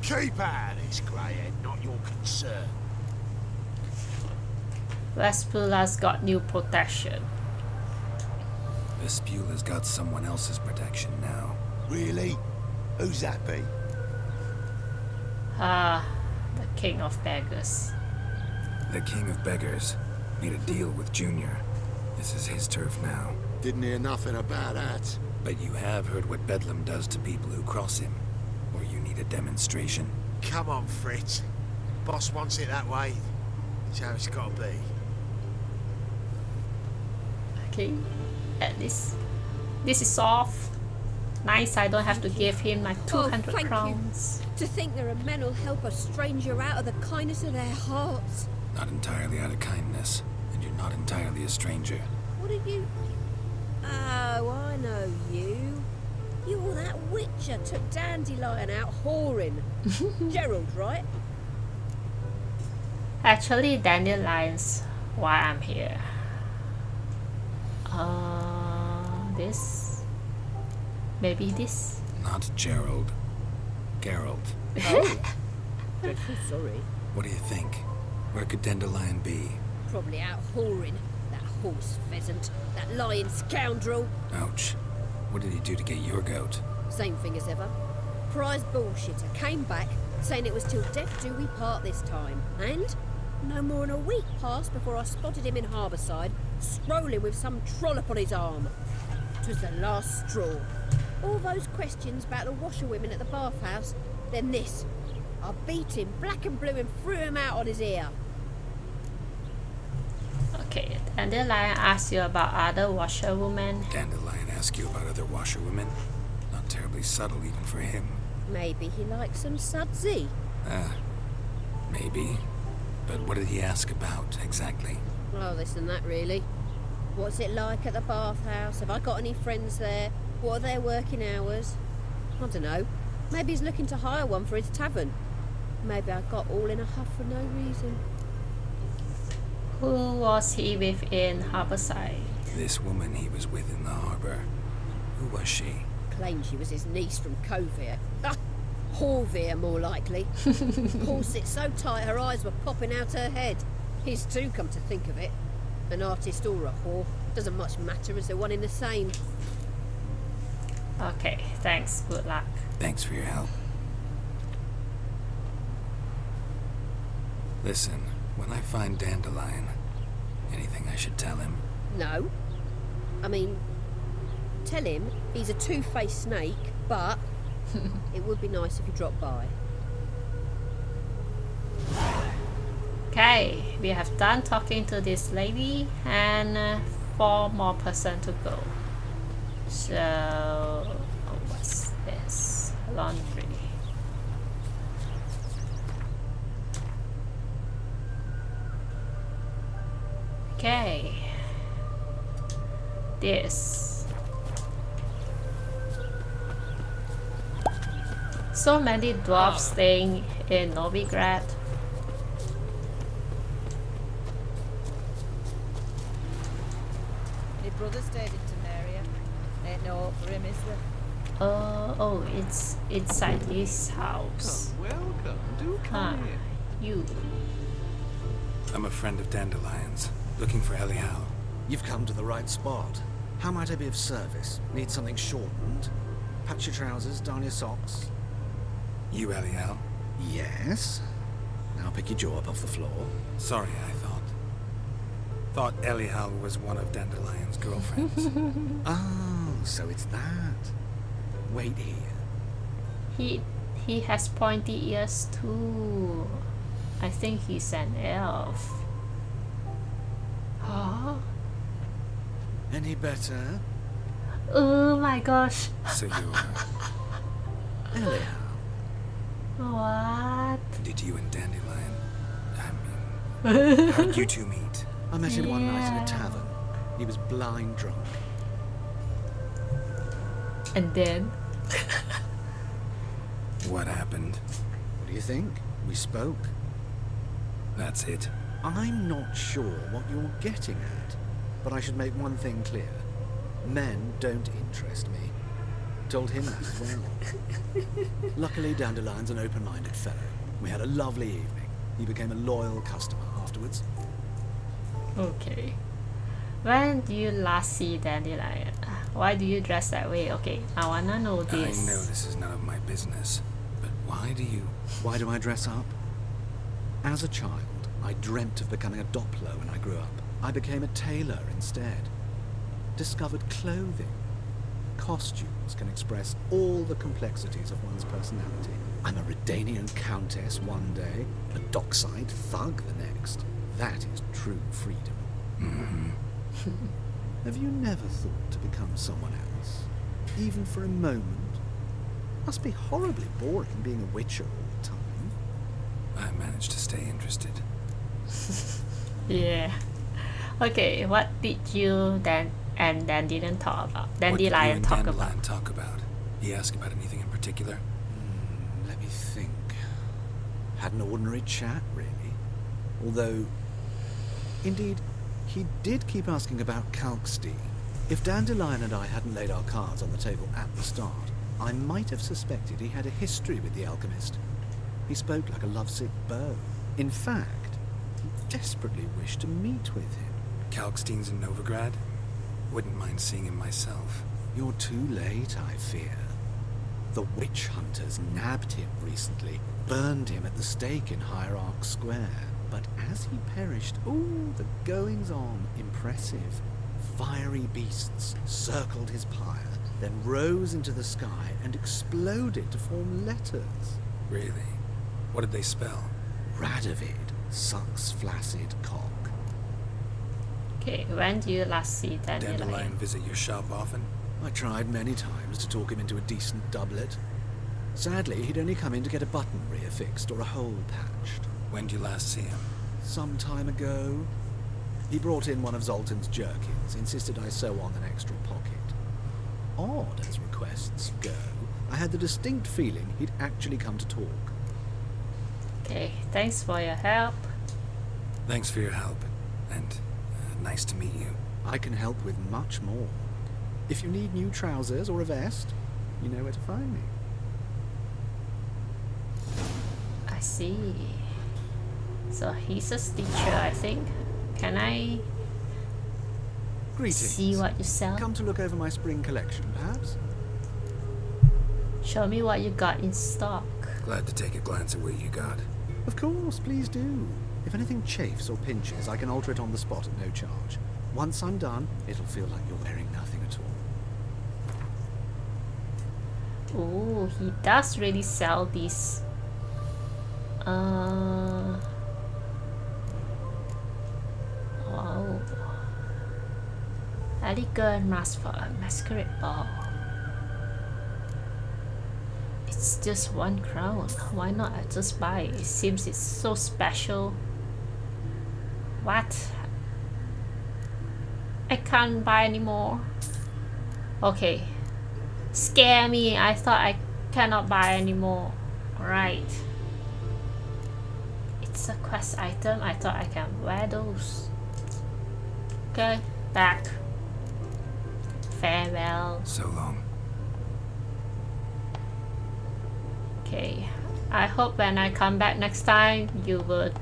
Keep out of this, greyhead, not your concern. Vespula's got new protection. Vespula's got someone else's protection now. Really? Who's that be? Ah, the king of beggars. The king of beggars made a deal with Junior. This is his turf now. Didn't hear nothing about that. But you have heard what Bedlam does to people who cross him. Or you need a demonstration? Come on, Fritz. Boss wants it that way. It's how it's got to be. Okay, at least this is soft. Nice, I don't have to give him like 200 thank you. crowns. To think there are men who'll help a stranger out of the kindness of their hearts. Not entirely out of kindness. And you're not entirely a stranger. What are you... Oh, I know you. You're that witcher took Dandelion out whoring. Gerald, right? Actually, Dandelion's why I'm here. This? Maybe this? Not Gerald. Geralt. Dreadful sorry. What do you think? Where could Dandelion be? Probably out whoring. That horse pheasant. That lying scoundrel. Ouch. What did he do to get your goat? Same thing as ever. Prize bullshitter came back saying it was till death do we part this time. And no more than a week passed before I spotted him in Harbourside, strolling with some trollop on his arm. 'Twas the last straw. All those questions about the washerwomen at the bathhouse, then this. I beat him black and blue and threw him out on his ear. Okay, Dandelion asks you about other washerwomen. Dandelion asked you about other washerwomen? Not terribly subtle even for him. Maybe he likes some sudsy. Maybe. But what did he ask about, exactly? Oh, this and that, really. What's it like at the bathhouse? Have I got any friends there? What are their working hours? I don't know. Maybe he's looking to hire one for his tavern. Maybe I got all in a huff for no reason. Who was he with in Harborside? This woman he was with in the harbor. Who was she? Claimed she was his niece from Kovir. Horvir, more likely. Corset so tight her eyes were popping out her head. His too, come to think of it. An artist or a whore. Doesn't much matter as they're one in the same. Okay, thanks. Good luck. Thanks for your help. Listen, when I find Dandelion, anything I should tell him? No. I mean, tell him he's a two-faced snake, but it would be nice if he dropped by. Okay, we have done talking to this lady and 4 more person to go. So, what's this? Laundry. Okay. This. So many dwarves staying in Novigrad. Any brother stayed in Temeria? Ain't no hope for him, is there? Oh, it's inside his house. Welcome. Do come in. You. I'm a friend of Dandelion's, looking for Elial. You've come to the right spot. How might I be of service? Need something shortened? Patch your trousers, darn your socks. You Elial? Yes. Now pick your jaw up off the floor. Sorry, I thought Elial was one of Dandelion's girlfriends. Oh, so it's that. Wait here. He has pointy ears too. I think he's an elf. Huh? Any better? Oh my gosh. So you Elial. What? Did you and Dandelion? I mean, how'd you two meet? I met him one night in Yeah. a tavern. He was blind drunk. And then? What happened? What do you think? We spoke. That's it. I'm not sure what you're getting at, but I should make one thing clear. Men don't interest me. Told him that as well. Luckily, Dandelion's an open-minded fellow. We had a lovely evening. He became a loyal customer afterwards. Okay. When do you last see Dandelion? Why do you dress that way? Okay, I wanna know this. I know this is none of my business, but why do you... Why do I dress up? As a child, I dreamt of becoming a Doppler when I grew up. I became a tailor instead. Discovered clothing. Costumes can express all the complexities of one's personality. I'm a Redanian countess one day, a dockside thug the next. That is true freedom. Mm-hmm. Have you never thought to become someone else? Even for a moment? Must be horribly boring being a witcher all the time. I managed to stay interested. Yeah. Okay, what did you and Dandelion talk about? What did you Dandelion and talk Dandelion about? talk about? He asked about anything in particular? Let me think. Had an ordinary chat, really. Although, indeed, he did keep asking about Kalkstein. If Dandelion and I hadn't laid our cards on the table at the start, I might have suspected he had a history with the alchemist. He spoke like a lovesick beau. In fact, he desperately wished to meet with him. Kalkstein's in Novigrad? Wouldn't mind seeing him myself. You're too late, I fear. The witch hunters nabbed him recently, burned him at the stake in Hierarch Square. But as he perished, the goings-on impressive. Fiery beasts circled his pyre, then rose into the sky and exploded to form letters. Really? What did they spell? Radovid sucks flaccid cock. Okay, when do you last see Dandelion? Dandelion visit your shop often? I tried many times to talk him into a decent doublet. Sadly, he'd only come in to get a button reaffixed or a hole patched. When did you last see him? Some time ago. He brought in one of Zoltan's jerkins, insisted I sew on an extra pocket. Odd as requests go, I had the distinct feeling he'd actually come to talk. Okay, thanks for your help. Thanks for your help, and nice to meet you. I can help with much more. If you need new trousers or a vest, you know where to find me. I see. So he's a stitcher, I think. Can I Greetings. see what you sell? Come to look over my spring collection, perhaps? Show me what you got in stock. Glad to take a glance at what you got. Of course, please do. If anything chafes or pinches, I can alter it on the spot at no charge. Once I'm done, it'll feel like you're wearing nothing at all. Oh, he does really sell these. Wow. Elegant mask for a masquerade ball. It's just 1 crown. Why not I just buy it? It seems it's so special. What? I can't buy anymore. Okay. Scare me. I thought I cannot buy anymore. Right. It's a quest item. I thought I can wear those. Okay. Back. Farewell. So long. Okay. I hope when I come back next time, you will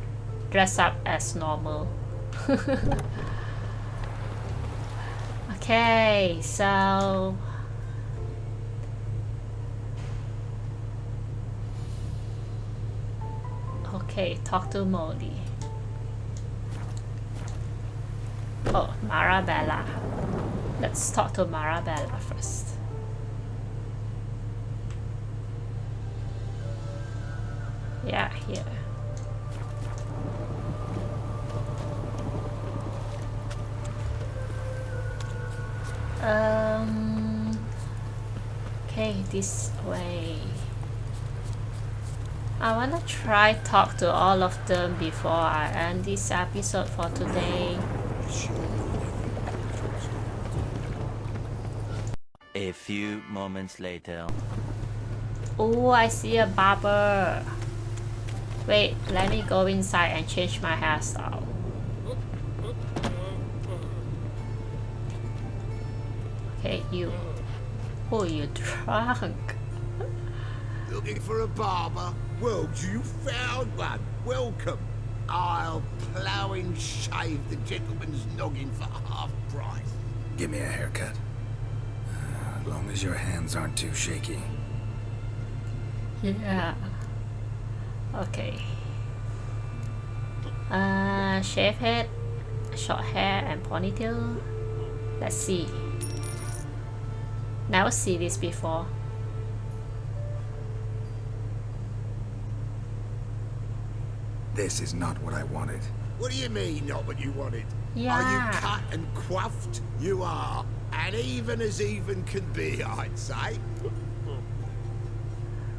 dress up as normal. Okay, so okay, talk to Molly. Oh, Marabella. Let's talk to Marabella first. Yeah, here. Okay, this way. I wanna try talk to all of them before I end this episode for today. A few moments later. Oh, I see a barber. Wait, let me go inside and change my hairstyle. Okay, you. Oh, you drunk. Looking for a barber? Well, you found one. Welcome. I'll plough and shave the gentleman's noggin for half price. Give me a haircut. As long as your hands aren't too shaky. Yeah. Okay. Shave head, short hair, and ponytail. Let's see. Never see this before. This is not what I wanted. What do you mean, not what you wanted? Yeah. Are you cut and coiffed? You are. And even can be, I'd say.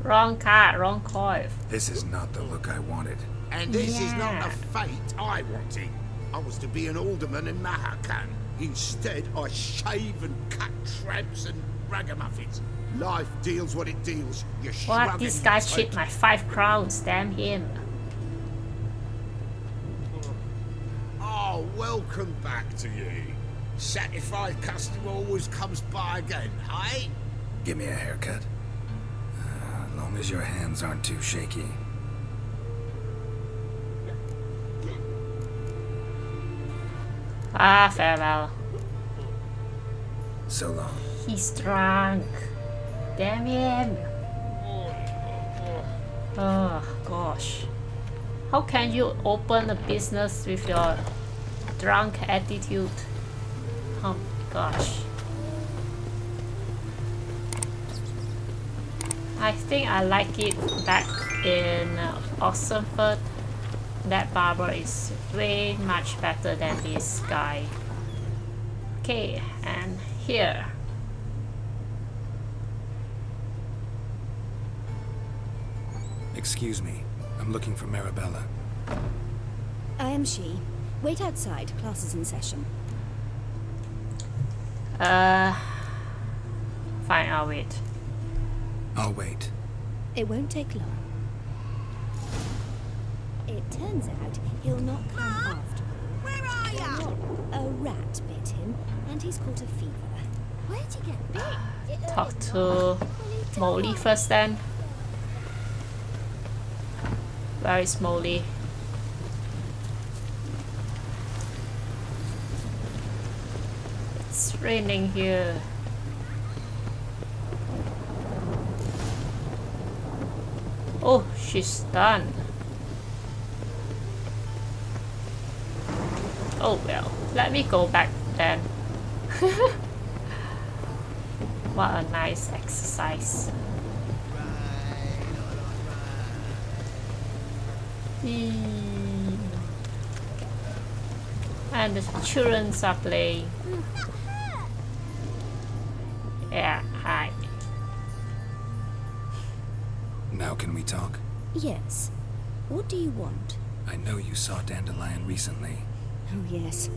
Wrong card, wrong coin. This is not the look I wanted. And this is not the fate I wanted. I was to be an alderman in Mahakan. Instead, I shave and cut tramps and ragamuffins. Life deals what it deals. You shrug What? This and guy take. cheated my 5 crowns. Damn him. Oh, welcome back to you. Satisfied customer always comes by again, hey? Give me a haircut. As long as your hands aren't too shaky. Ah, farewell. So long. He's drunk. Damn him. Oh, gosh. How can you open a business with your drunk attitude? Oh my gosh. I think I like it back in Oxenford. That barber is way much better than this guy. Okay, and here. Excuse me. I'm looking for Marabella. I am she. Wait outside. Class is in session. Fine, I'll wait. I'll wait. It won't take long. It turns out he'll not come after all. Where are ya? A rat bit him, and he's caught a fever. Where'd you get bit? Talk to Molly first then. Where is Molly? It's raining here. Oh, she's done. Oh well, let me go back then. What a nice exercise. And the children are playing. Yeah, hi. Now can we talk? Yes. What do you want? I know you saw Dandelion recently. Oh, yes.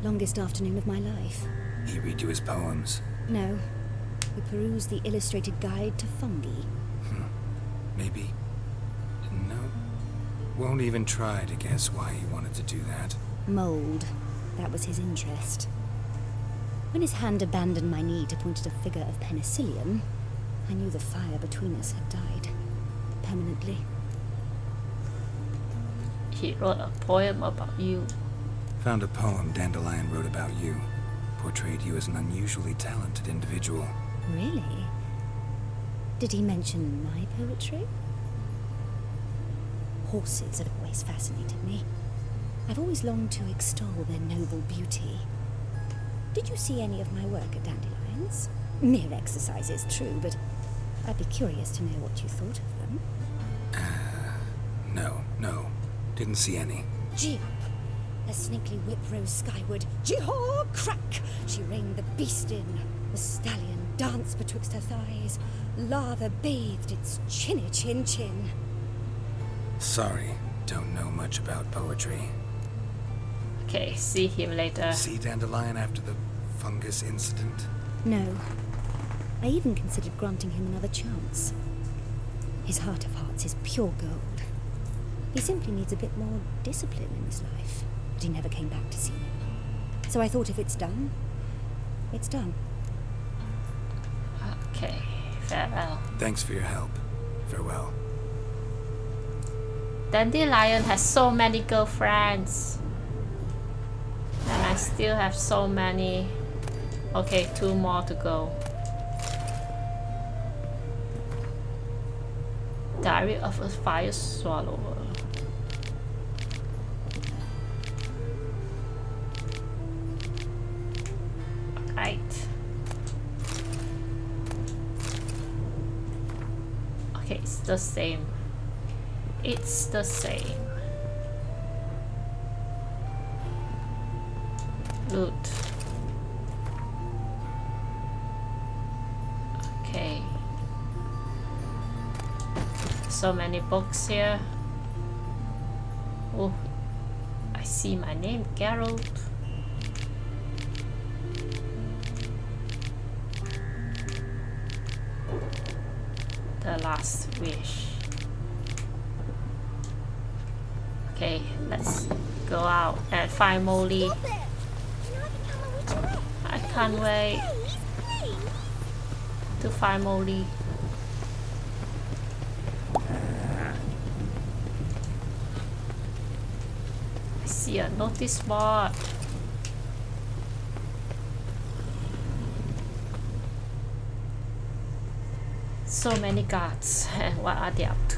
Longest afternoon of my life. He read you his poems? No. We perused the illustrated guide to fungi. Maybe. No. Won't even try to guess why he wanted to do that. Mold. That was his interest. When his hand abandoned my knee to point at a figure of penicillium, I knew the fire between us had died. Permanently. He wrote a poem about you. Found a poem Dandelion wrote about you. Portrayed you as an unusually talented individual. Really? Did he mention my poetry? Horses have always fascinated me. I've always longed to extol their noble beauty. Did you see any of my work at Dandelion's? Mere exercises, true, but I'd be curious to know what you thought of them. No. Didn't see any. Gee up! The snaky whip rose skyward. Jee-haw! Crack! She reined the beast in. The stallion danced betwixt her thighs. Lava bathed its chinny chin. Sorry, don't know much about poetry. Okay, see him later. See Dandelion after the fungus incident? No. I even considered granting him another chance. His heart of hearts is pure gold. He simply needs a bit more discipline in his life. But he never came back to see me. So I thought if it's done, it's done. Okay, farewell. Thanks for your help. Farewell. Dandelion has so many girlfriends. And I still have so many. Okay, 2 more to go. Diary of a Fire Swallower. Right. Okay, it's the same. It's the same. Loot. Okay. So many books here. Oh, I see my name, Geralt. The last wish. Okay, let's go out and find Molly. I can't wait to find Molly. I see a notice board. So many guards, and what are they up to?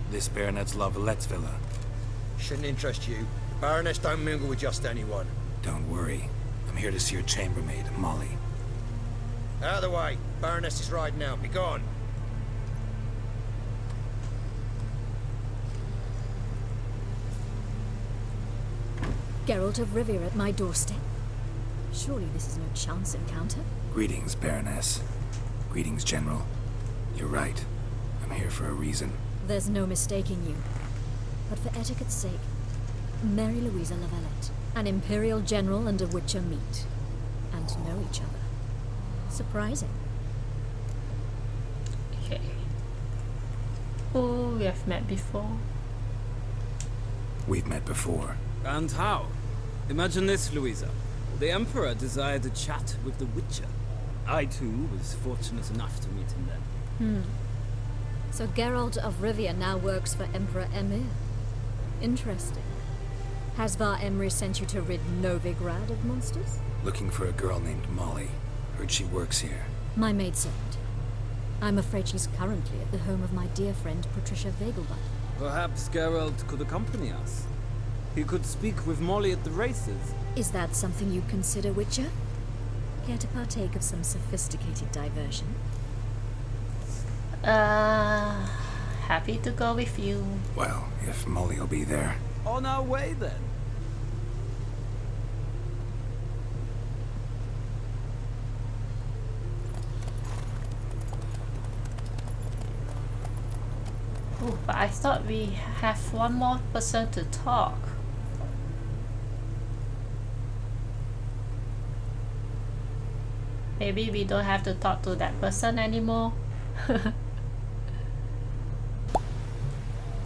This Baronet's Lavallette's villa. Shouldn't interest you. Baroness don't mingle with just anyone. Don't worry. I'm here to see your chambermaid, Molly. Out of the way. Baroness is riding out. Be gone. Geralt of Rivia at my doorstep. Surely this is no chance encounter. Greetings, Baroness. Greetings, General. You're right. I'm here for a reason. There's no mistaking you. But for etiquette's sake, Mary Louisa Lavalette, an Imperial General and a Witcher meet. And know each other. Surprising. Okay. Oh, we have met before. We've met before. And how? Imagine this, Louisa. The Emperor desired a chat with the Witcher. I, too, was fortunate enough to meet him there. So Geralt of Rivia now works for Emperor Emir. Interesting. Has Var Emry sent you to rid Novigrad of monsters? Looking for a girl named Molly. Heard she works here. My maidservant. I'm afraid she's currently at the home of my dear friend Patricia Vegelbud. Perhaps Geralt could accompany us. He could speak with Molly at the races. Is that something you'd consider, Witcher? Care to partake of some sophisticated diversion? Happy to go with you. Well, if Molly'll be there. On our way, then. Oh, but I thought we have one more person to talk. Maybe we don't have to talk to that person anymore.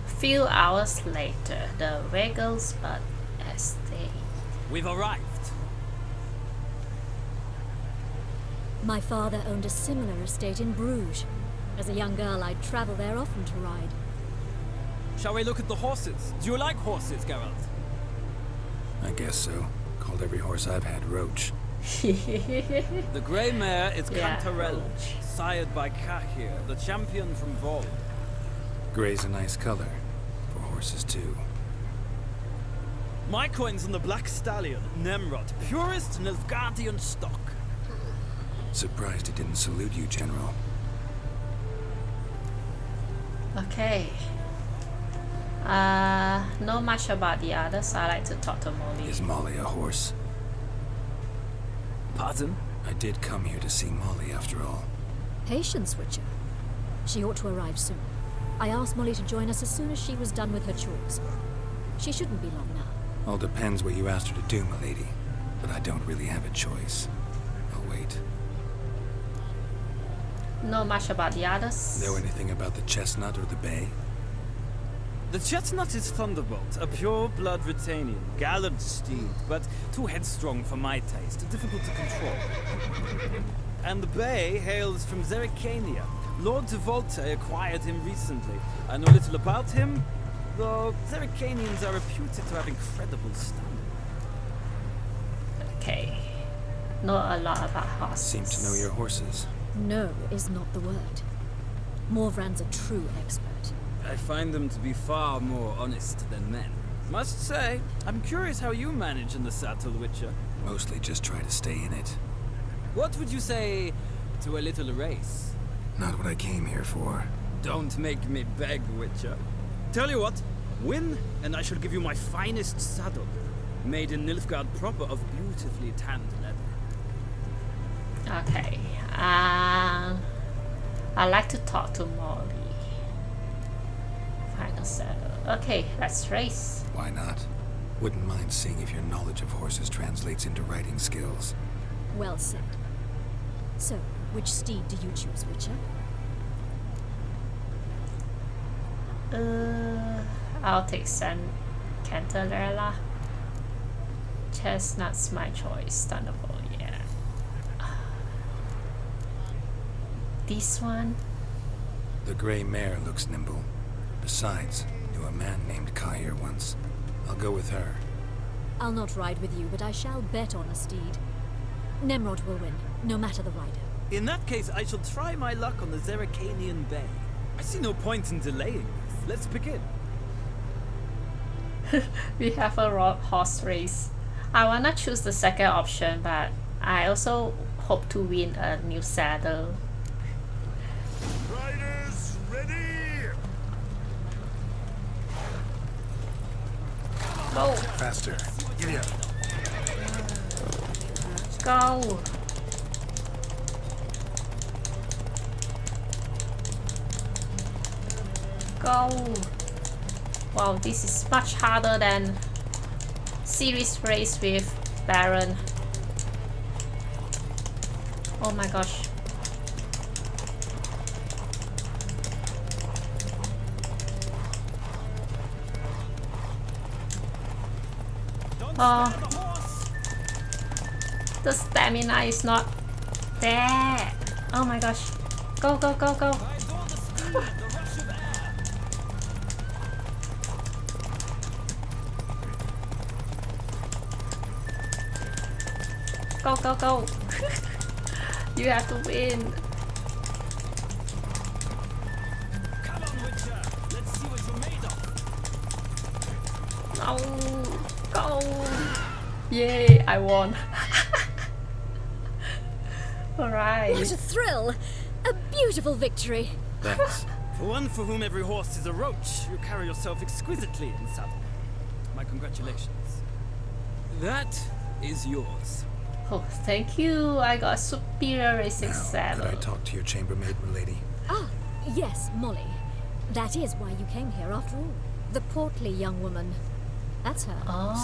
Few hours later, the Vegelbud estate. We've arrived. My father owned a similar estate in Bruges. As a young girl, I'd travel there often to ride. Shall we look at the horses? Do you like horses, Geralt? I guess so. Called every horse I've had Roach. The grey mare is Cantarella, Roach. sired by Kaer, the champion from Vol. Gray's a nice color. For horses, too. My coin's on the black stallion, Nemrod, purest Nilfgaardian stock. Surprised he didn't salute you, General. Okay. Not much about the others. I like to talk to Molly. Is Molly a horse? Pardon? I did come here to see Molly, after all. Patience, Witcher. She ought to arrive soon. I asked Molly to join us as soon as she was done with her chores. She shouldn't be long now. All depends what you asked her to do, milady. But I don't really have a choice. I'll wait. Not much about the others. Know anything about the chestnut or the bay? The chestnut is Thunderbolt, a pure-blood Retanian, gallant steed, but too headstrong for my taste, difficult to control. And the bay hails from Zerrikania. Lord de Volte acquired him recently. I know little about him, though Zerrikanians are reputed to have incredible stamina. Okay. Not a lot about horses. Seem to know your horses. No is not the word. Morvran's a true expert. I find them to be far more honest than men. Must say, I'm curious how you manage in the saddle, Witcher. Mostly just try to stay in it. What would you say to a little race? Not what I came here for. Don't make me beg, Witcher. Tell you what, win, and I shall give you my finest saddle, made in Nilfgaard proper of beautifully tanned leather. Okay. I like to talk to Molly. Find a saddle. Okay, let's race. Why not? Wouldn't mind seeing if your knowledge of horses translates into riding skills. Well said. So, which steed do you choose, Witcher? I'll take Cantarella. Chestnut's my choice. Thunderbolt, yeah. This one? The gray mare looks nimble. Besides, knew a man named Kaer once. I'll go with her. I'll not ride with you, but I shall bet on a steed. Nemrod will win, no matter the rider. In that case, I shall try my luck on the Zerrikanian Bay. I see no point in delaying this. Let's begin. We have a horse race. I wanna choose the second option, but I also hope to win a new saddle. Riders, ready! Go! Faster. Giddy up. Go! Go! Wow, this is much harder than series race with Baron. Oh my gosh. Oh, the stamina is not there. Oh my gosh. Go, go, go, go. Go, go, go. You have to win. Come on, Witcher. Let's see what you're made of. No. Go. Yay, I won. Alright. What a thrill! A beautiful victory. Thanks. For one for whom every horse is a roach, you carry yourself exquisitely in saddle. My congratulations. That is yours. Oh, thank you. I got superior racing Now, saddle. could I talk to your chambermaid, milady? Ah, yes, Molly. That is why you came here after all. The portly young woman. That's her.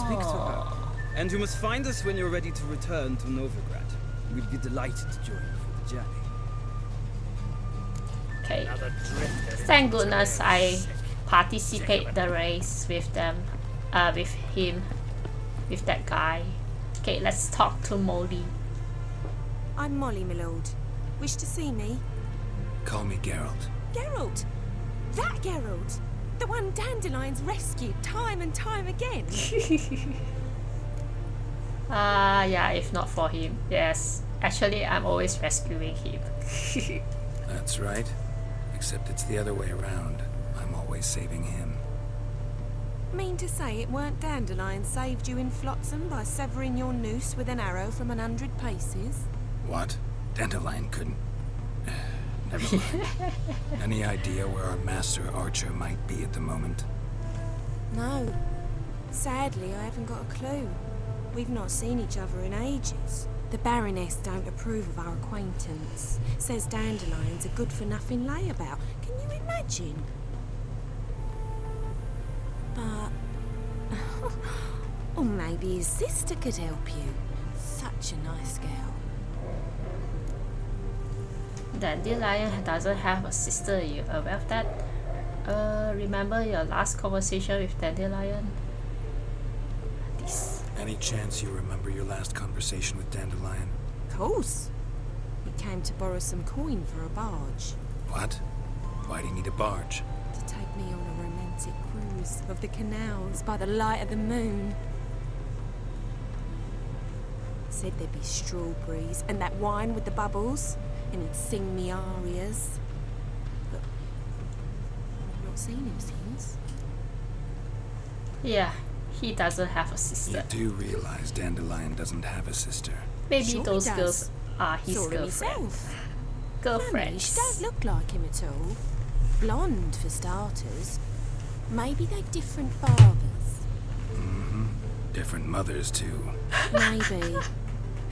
Speak to her. And you must find us when you're ready to return to Novigrad. We'd be delighted to join you for the journey. Okay. Thank goodness I participate the race with them, with him, with that guy. Okay, let's talk to Molly. I'm Molly, my lord. Wish to see me? Call me Geralt. Geralt! That Geralt! The one Dandelion's rescued time and time again! Yeah, if not for him. Yes. Actually, I'm always rescuing him. That's right. Except it's the other way around. I'm always saving him. Mean to say it weren't Dandelion saved you in Flotsam by severing your noose with an arrow from 100 paces? What? Dandelion couldn't... Never mind. Any idea where our master archer might be at the moment? No. Sadly, I haven't got a clue. We've not seen each other in ages. The Baroness don't approve of our acquaintance. Says Dandelion's a good-for-nothing layabout. Can you imagine? But... or maybe his sister could help you. Such a nice girl. Dandelion doesn't have a sister. Are you aware of that? Remember your last conversation with Dandelion? This. Any chance you remember your last conversation with Dandelion? Of course. He came to borrow some coin for a barge. What? Why do you need a barge? To take me on a romantic cruise of the canals by the light of the moon. Said there'd be strawberries and that wine with the bubbles, and he'd sing me arias. But I've not seen him since. Yeah, he doesn't have a sister. You do realize Dandelion doesn't have a sister. Maybe Sure those he girls does. are his Saw him girlfriends. himself. Girlfriends. She don't look like him at all. Blonde, for starters. Maybe they've different fathers. Mm-hmm. Different mothers, too. Maybe.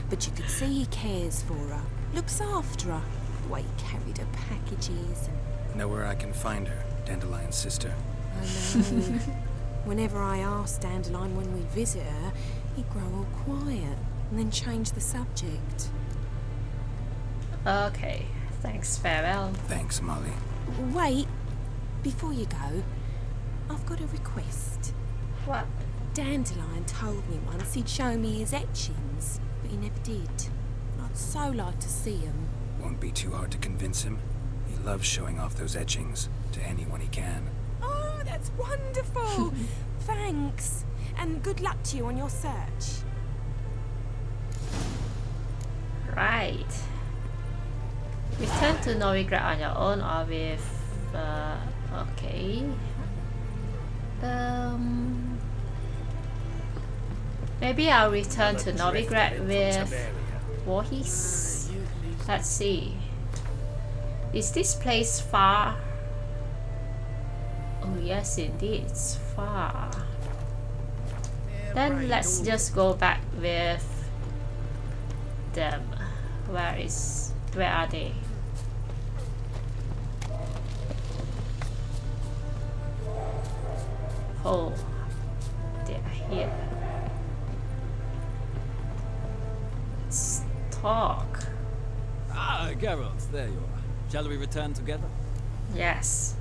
But you could see he cares for her. Looks after her. The way he carried her packages and... Know where I can find her, Dandelion's sister? I know. Whenever I asked Dandelion when we'd visit her, he'd grow all quiet and then change the subject. Okay, thanks, farewell. Thanks, Molly. Wait, before you go, I've got a request. What? Dandelion told me once he'd show me his etchings, but he never did. I'd so like to see them. Won't be too hard to convince him. He loves showing off those etchings to anyone he can. Oh, that's wonderful! Thanks, and good luck to you on your search. Right. Return to Novigrad on your own or with... okay. Maybe I'll return to Novigrad with Voorhees. Let's see. Is this place far? Oh yes, indeed, it's far. Then let's just go back with them. Where are they? Oh, they are here. Let's talk. Ah, Geralt, there you are. Shall we return together? Yes.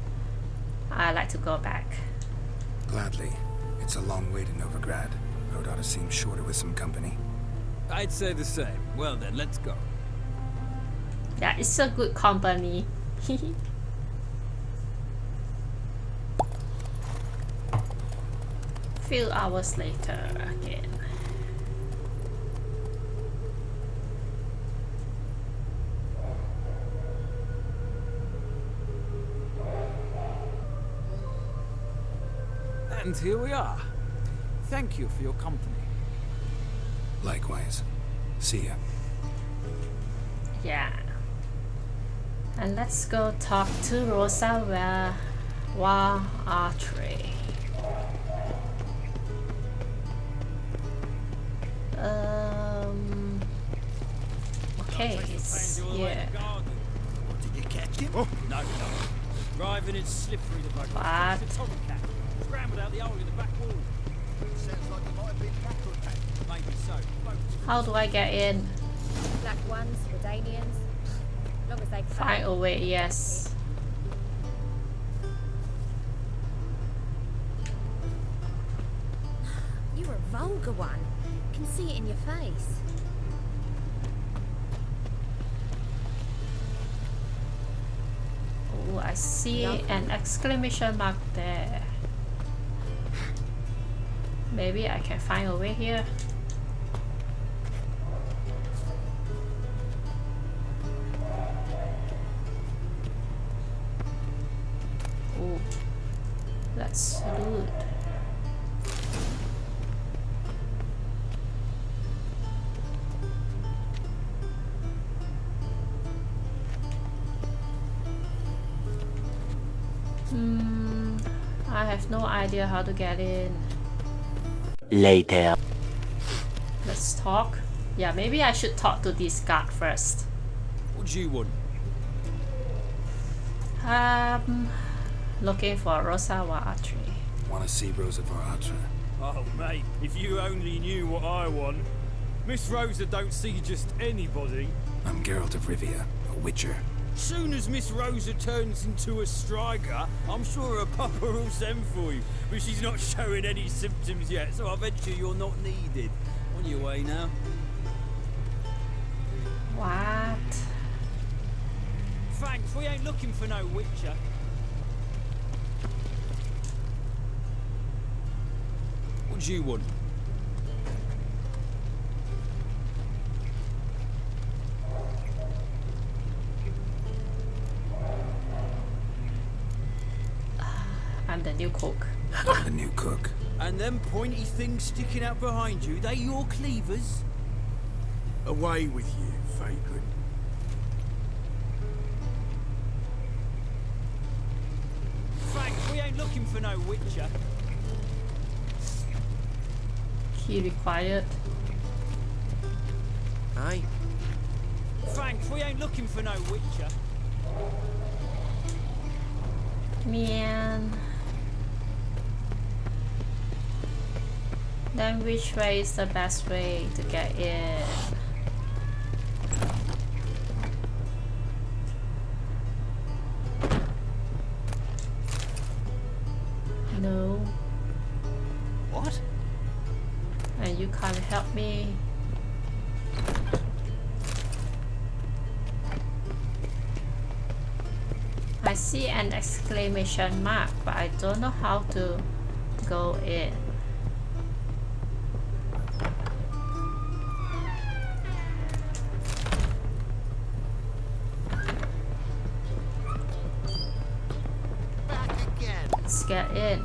I'd like to go back. Gladly. It's a long way to Novigrad. Road ought to seem shorter with some company. I'd say the same. Well then, let's go. Yeah, it's a good company. Few hours later again. And here we are. Thank you for your company. Likewise. See ya. Yeah. And let's go talk to Rosa Aard. Okay, it's here. Did you catch him? Oh, no. Driving it's slippery the bugger. What? It's a tomcat. Scrambled out the hole in the back wall. Sounds like it might have been cattle pack. Maybe so. How do I get in? Black ones, Redanians. As long as they Find a way, yes. You're a vulgar one. I can see it in your face. Oh, I see an exclamation mark there. Maybe I can find a way here. Oh, let's loot. I have no idea how to get in. Later. Let's talk. Yeah, maybe I should talk to this guard first. What do you want? Looking for Rosa Aard. Want to see Rosa Aard? Oh, mate, if you only knew what I want. Miss Rosa don't see just anybody. I'm Geralt of Rivia, a witcher. Soon as Miss Rosa turns into a striker, I'm sure her papa will send for you. But she's not showing any symptoms yet, so I bet you're not needed. On your way now. What? Thanks, we ain't looking for no witcher. What do you want? I'm the new cook. I'm the new cook. And them pointy things sticking out behind you, they your cleavers? Away with you, vagrant. Thanks, we ain't looking for no witcher. Key required. Aye. Thanks, we ain't looking for no witcher. Man. Then which way is the best way to get in? No. What? And you can't help me. I see an exclamation mark, but I don't know how to go in. Back again. Let's get in.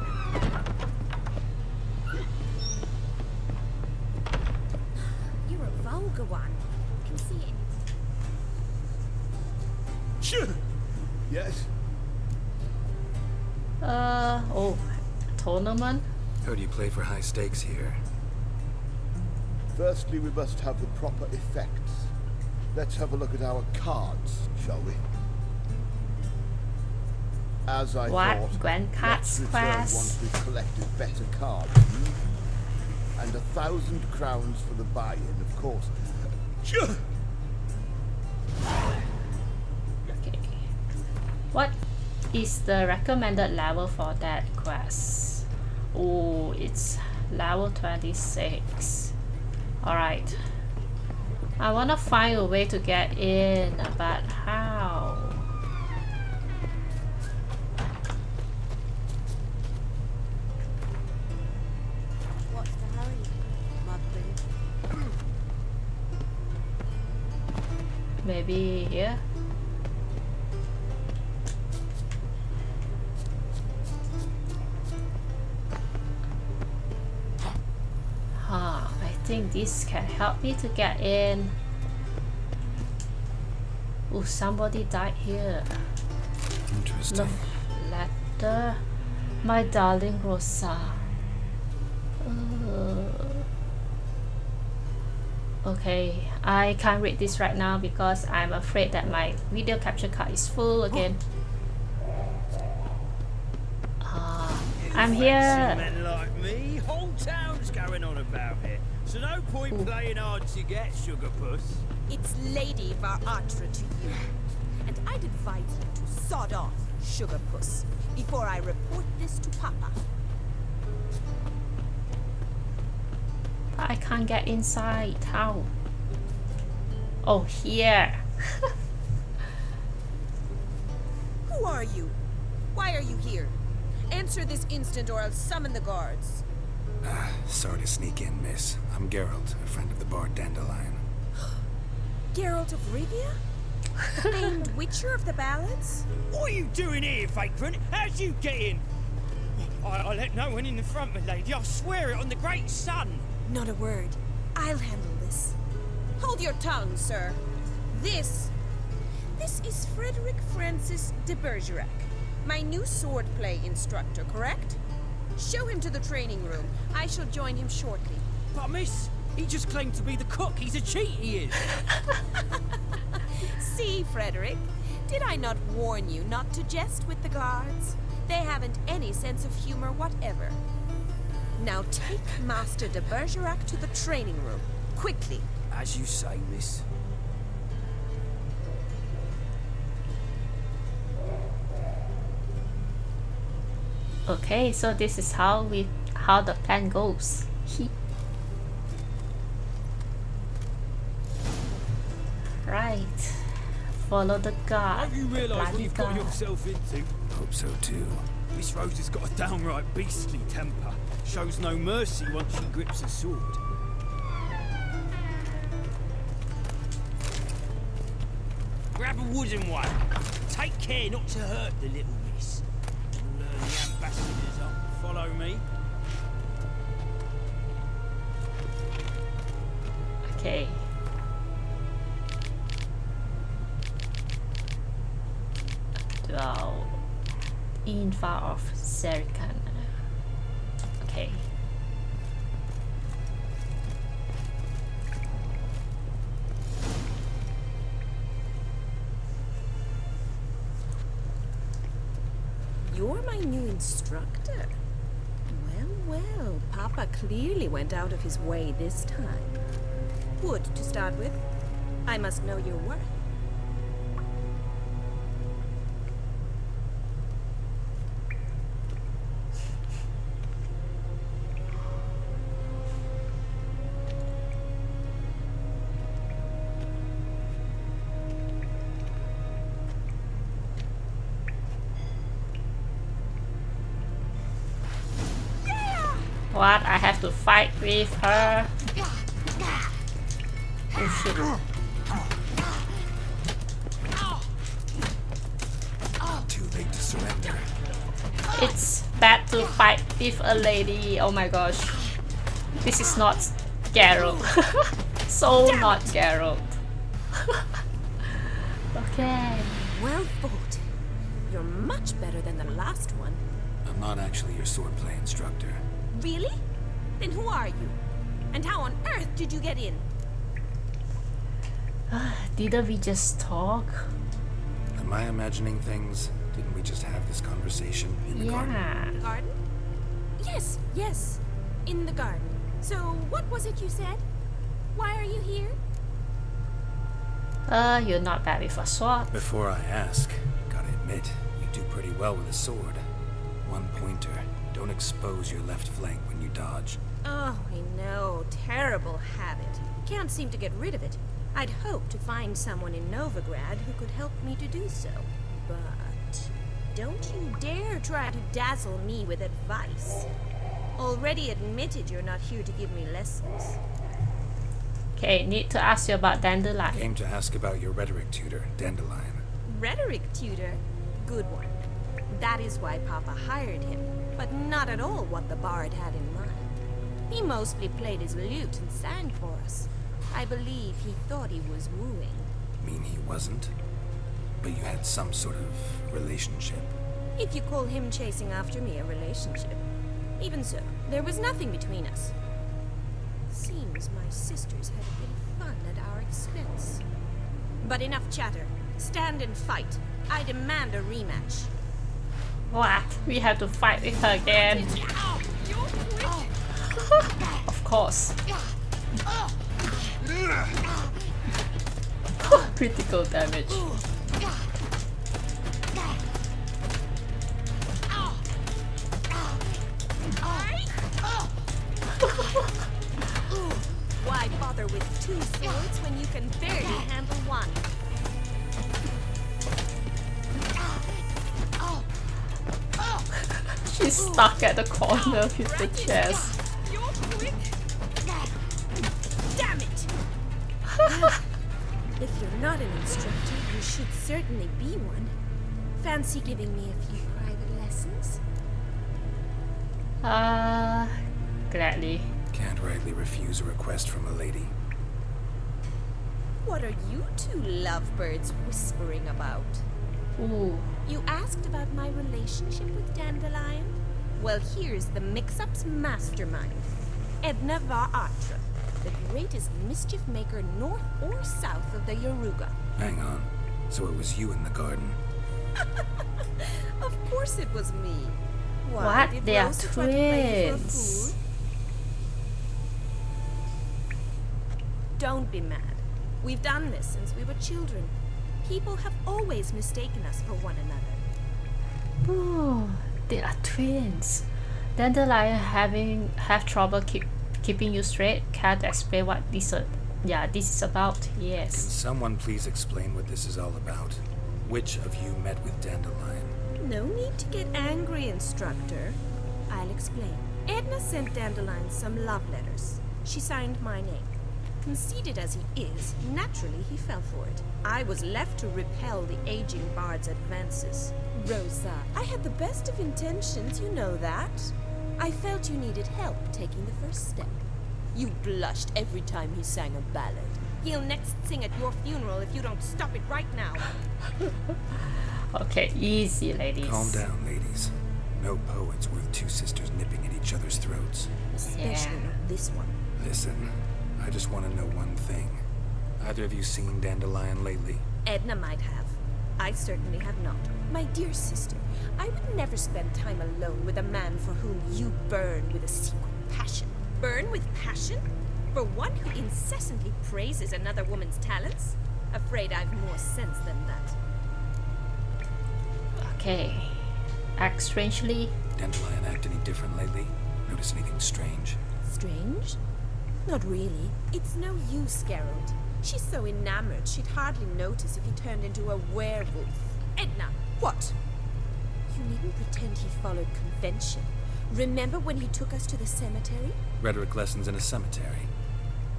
You're a vulgar one. I can see it. Yes? Oh, tournament? Heard you play for high stakes here. Firstly, we must have the proper effects. Let's have a look at our cards, shall we? As I What? thought, Gwen let's Cat's return quest? once we've collected better cards. And 1,000 crowns for the buy-in, of course. Okay. What is the recommended level for that quest? Oh, it's level 26. Alright. I wanna find a way to get in, but how? What's the hurry, my prince? Maybe here? I think this can help me to get in. Oh, somebody died here. Interesting. Love letter, my darling Rosa. Okay, I can't read this right now because I'm afraid that my video capture card is full again. I'm here. Men like me, whole town's going on about it. So no point playing hard to get, sugar puss. It's Lady Varatra to you. And I'd advise you to sod off, sugar puss, before I report this to Papa. I can't get inside. How? Oh, here. Who are you? Why are you here? Answer this instant or I'll summon the guards. Sorry to sneak in, miss. I'm Geralt, a friend of the bard Dandelion. Geralt of Rivia? The famed witcher of the ballads? What are you doing here, vagrant? How'd you get in? I let no one in the front, my lady. I swear it on the great sun. Not a word. I'll handle this. Hold your tongue, sir. This is Frederick Francis de Bergerac, my new swordplay instructor, correct? Show him to the training room. I shall join him shortly. But miss, he just claimed to be the cook. He's a cheat, he is. See, Frederick, did I not warn you not to jest with the guards? They haven't any sense of humor whatever. Now take Master de Bergerac to the training room, quickly. As you say, miss. Okay, so this is how the plan goes. Right. Follow the guard. Have you realised what you've got yourself into? Hope so too. Miss Rose has got a downright beastly temper. Shows no mercy once she grips a sword. Grab a wooden one. Take care not to hurt the little miss. You'll learn the ambassadors up. Follow me. Okay. Wow. Infa of Serikan. Okay. You're my new instructor. Well, Papa clearly went out of his way this time. Wood, to start with. I must know your worth. What? I have to fight with her? Oh shit. Too late to surrender. It's bad to fight with a lady. Oh my gosh. This is not Geralt. So not Geralt. Okay. Well fought. You're much better than the last one. I'm not actually your swordplay instructor. Really? Then who are you? And how on earth did you get in? Didn't we just talk? Am I imagining things? Didn't we just have this conversation in the garden? The garden? Yes, yes. In the garden. So, what was it you said? Why are you here? You're not bad with a sword. Before I ask, gotta admit, you do pretty well with a sword. One pointer. Don't expose your left flank when you dodge. Oh, I know. Terrible habit. Can't seem to get rid of it. I'd hoped to find someone in Novigrad who could help me to do so. But don't you dare try to dazzle me with advice. Already admitted you're not here to give me lessons. Okay, need to ask you about Dandelion. Came to ask about your rhetoric tutor, Dandelion. Rhetoric tutor? Good one. That is why Papa hired him, but not at all what the bard had in mind. He mostly played his lute and sang for us. I believe he thought he was wooing. Mean he wasn't? But you had some sort of relationship. If you call him chasing after me a relationship. Even so, there was nothing between us. Seems my sisters had a bit of fun at our expense. But enough chatter. Stand and fight. I demand a rematch. What? We have to fight with her again. Of course. Critical damage. Why bother with two swords when you can barely handle one? She's stuck at the corner with the chest. Damn it! If you're not an instructor, you should certainly be one. Fancy giving me a few private lessons? Gladly. Can't rightly refuse a request from a lady. What are you two lovebirds whispering about? Ooh. You asked about my relationship with Dandelion? Well, here's the mix-up's mastermind. Edna var Atra, the greatest mischief maker north or south of the Yaruga. Hang on. So it was you in the garden? Of course it was me. What? Did They are Rosa try to play you for a twins. fool? Don't be mad. We've done this since we were children. People have always mistaken us for one another. Oh, they are twins. Dandelion have trouble keeping you straight. Can't explain what this is about. Yes. Can someone please explain what this is all about? Which of you met with Dandelion? No need to get angry, instructor. I'll explain. Edna sent Dandelion some love letters. She signed my name. Conceited as he is, naturally he fell for it. I was left to repel the aging bard's advances. Rosa, I had the best of intentions, you know that. I felt you needed help taking the first step. You blushed every time he sang a ballad. He'll next sing at your funeral if you don't stop it right now. Okay, easy, ladies. Calm down, ladies. No poet's worth two sisters nipping at each other's throats. Especially not this one. Listen, I just want to know one thing. Either of you seen Dandelion lately? Edna might have. I certainly have not. My dear sister, I would never spend time alone with a man for whom you burn with a secret passion. Burn with passion? For one who incessantly praises another woman's talents? Afraid I've more sense than that. Okay. Act strangely. Dandelion act any different lately? Notice anything strange? Strange? Not really. It's no use, Geralt. She's so enamored she'd hardly notice if he turned into a werewolf. Edna, what? You needn't pretend he followed convention. Remember when he took us to the cemetery? Rhetoric lessons in a cemetery.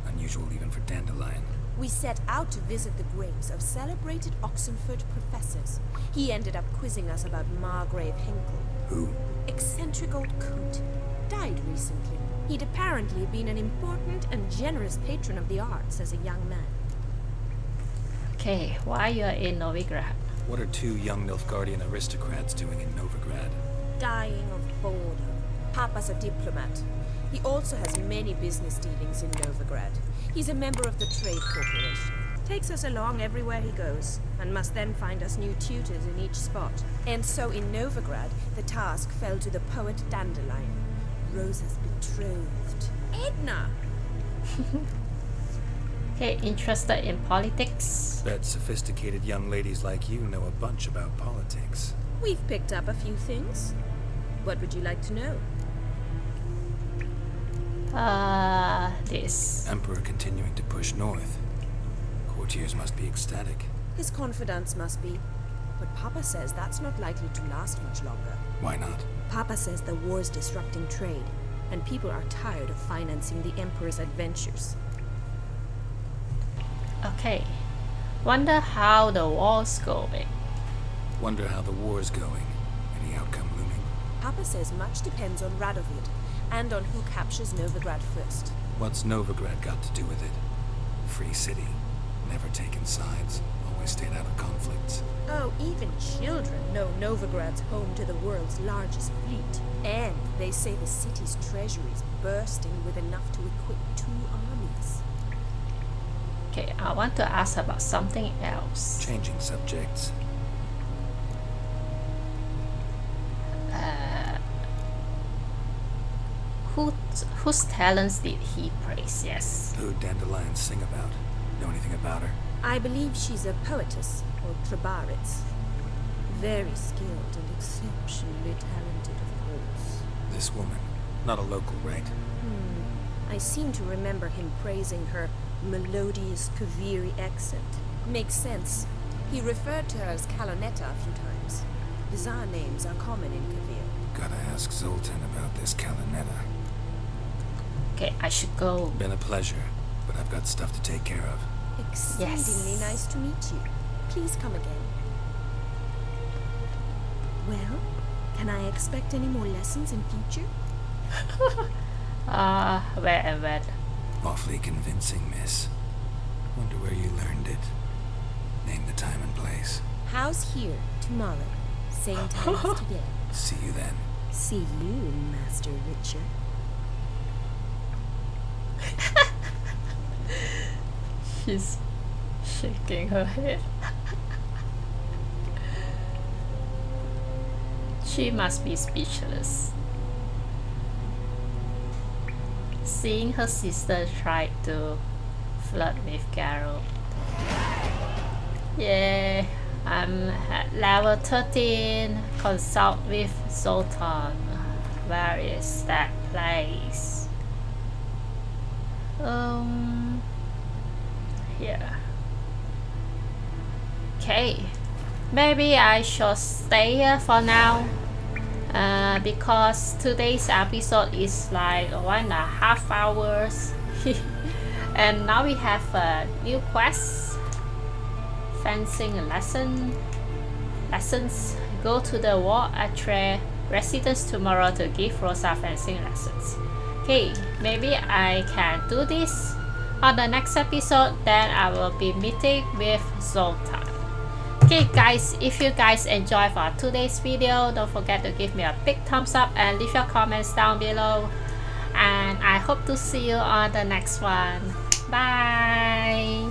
Unusual even for Dandelion. We set out to visit the graves of celebrated Oxenford professors. He ended up quizzing us about Margrave Henkel. Who? Eccentric old coot. Died recently. He'd apparently been an important and generous patron of the arts as a young man. Okay, why you're in Novigrad? What are two young Nilfgaardian aristocrats doing in Novigrad? Dying of boredom. Papa's a diplomat. He also has many business dealings in Novigrad. He's a member of the Trade Corporation. Takes us along everywhere he goes, and must then find us new tutors in each spot. And so in Novigrad, the task fell to the poet Dandelion, Rosa's betrothed. Edna! Okay, interested in politics? Bet sophisticated young ladies like you know a bunch about politics. We've picked up a few things. What would you like to know? This. Emperor continuing to push north. Courtiers must be ecstatic. His confidants must be. But Papa says that's not likely to last much longer. Why not? Papa says the war's disrupting trade, and people are tired of financing the Emperor's adventures. Okay. Wonder how the war's going. Wonder how the war's going. Any outcome looming? Papa says much depends on Radovid, and on who captures Novigrad first. What's Novigrad got to do with it? Free city. Never taken sides. Always stayed out of conflicts. Oh, even children know Novigrad's home to the world's largest fleet. And they say the city's treasury's bursting with enough to equip 2 armies. Okay, I want to ask about something else. Changing subjects. Whose talents did he praise? Yes. Who'd Dandelion sing about? Know anything about her? I believe she's a poetess, or trebaritz. Very skilled and exceptionally talented, of course. This woman. Not a local, right? I seem to remember him praising her melodious Kaviri accent. Makes sense. He referred to her as Kalonetta a few times. Bizarre names are common in Kavir. Gotta ask Zoltan about this Kalonetta. Okay, I should go. Been a pleasure, but I've got stuff to take care of. Exceedingly nice to meet you. Please come again. Well, can I expect any more lessons in future? Where and when? Awfully convincing, miss. Wonder where you learned it. Name the time and place. House here, tomorrow. Same time as today. See you then. See you, Master Witcher. She's shaking her head. She must be speechless. Seeing her sister try to flirt with Geralt. Yeah, I'm at level 13. Consult with Zoltan. Where is that place? Here. Okay. Maybe I should stay here for now. Because today's episode is like 1.5 hours. And now we have a new quest. Fencing lessons. Go to the Wall Atre residence tomorrow to give Rosa fencing lessons. Okay, maybe I can do this on the next episode. Then I will be meeting with Zoltan. Okay guys, if you guys enjoyed for today's video, don't forget to give me a big thumbs up and leave your comments down below. And I hope to see you on the next one. Bye.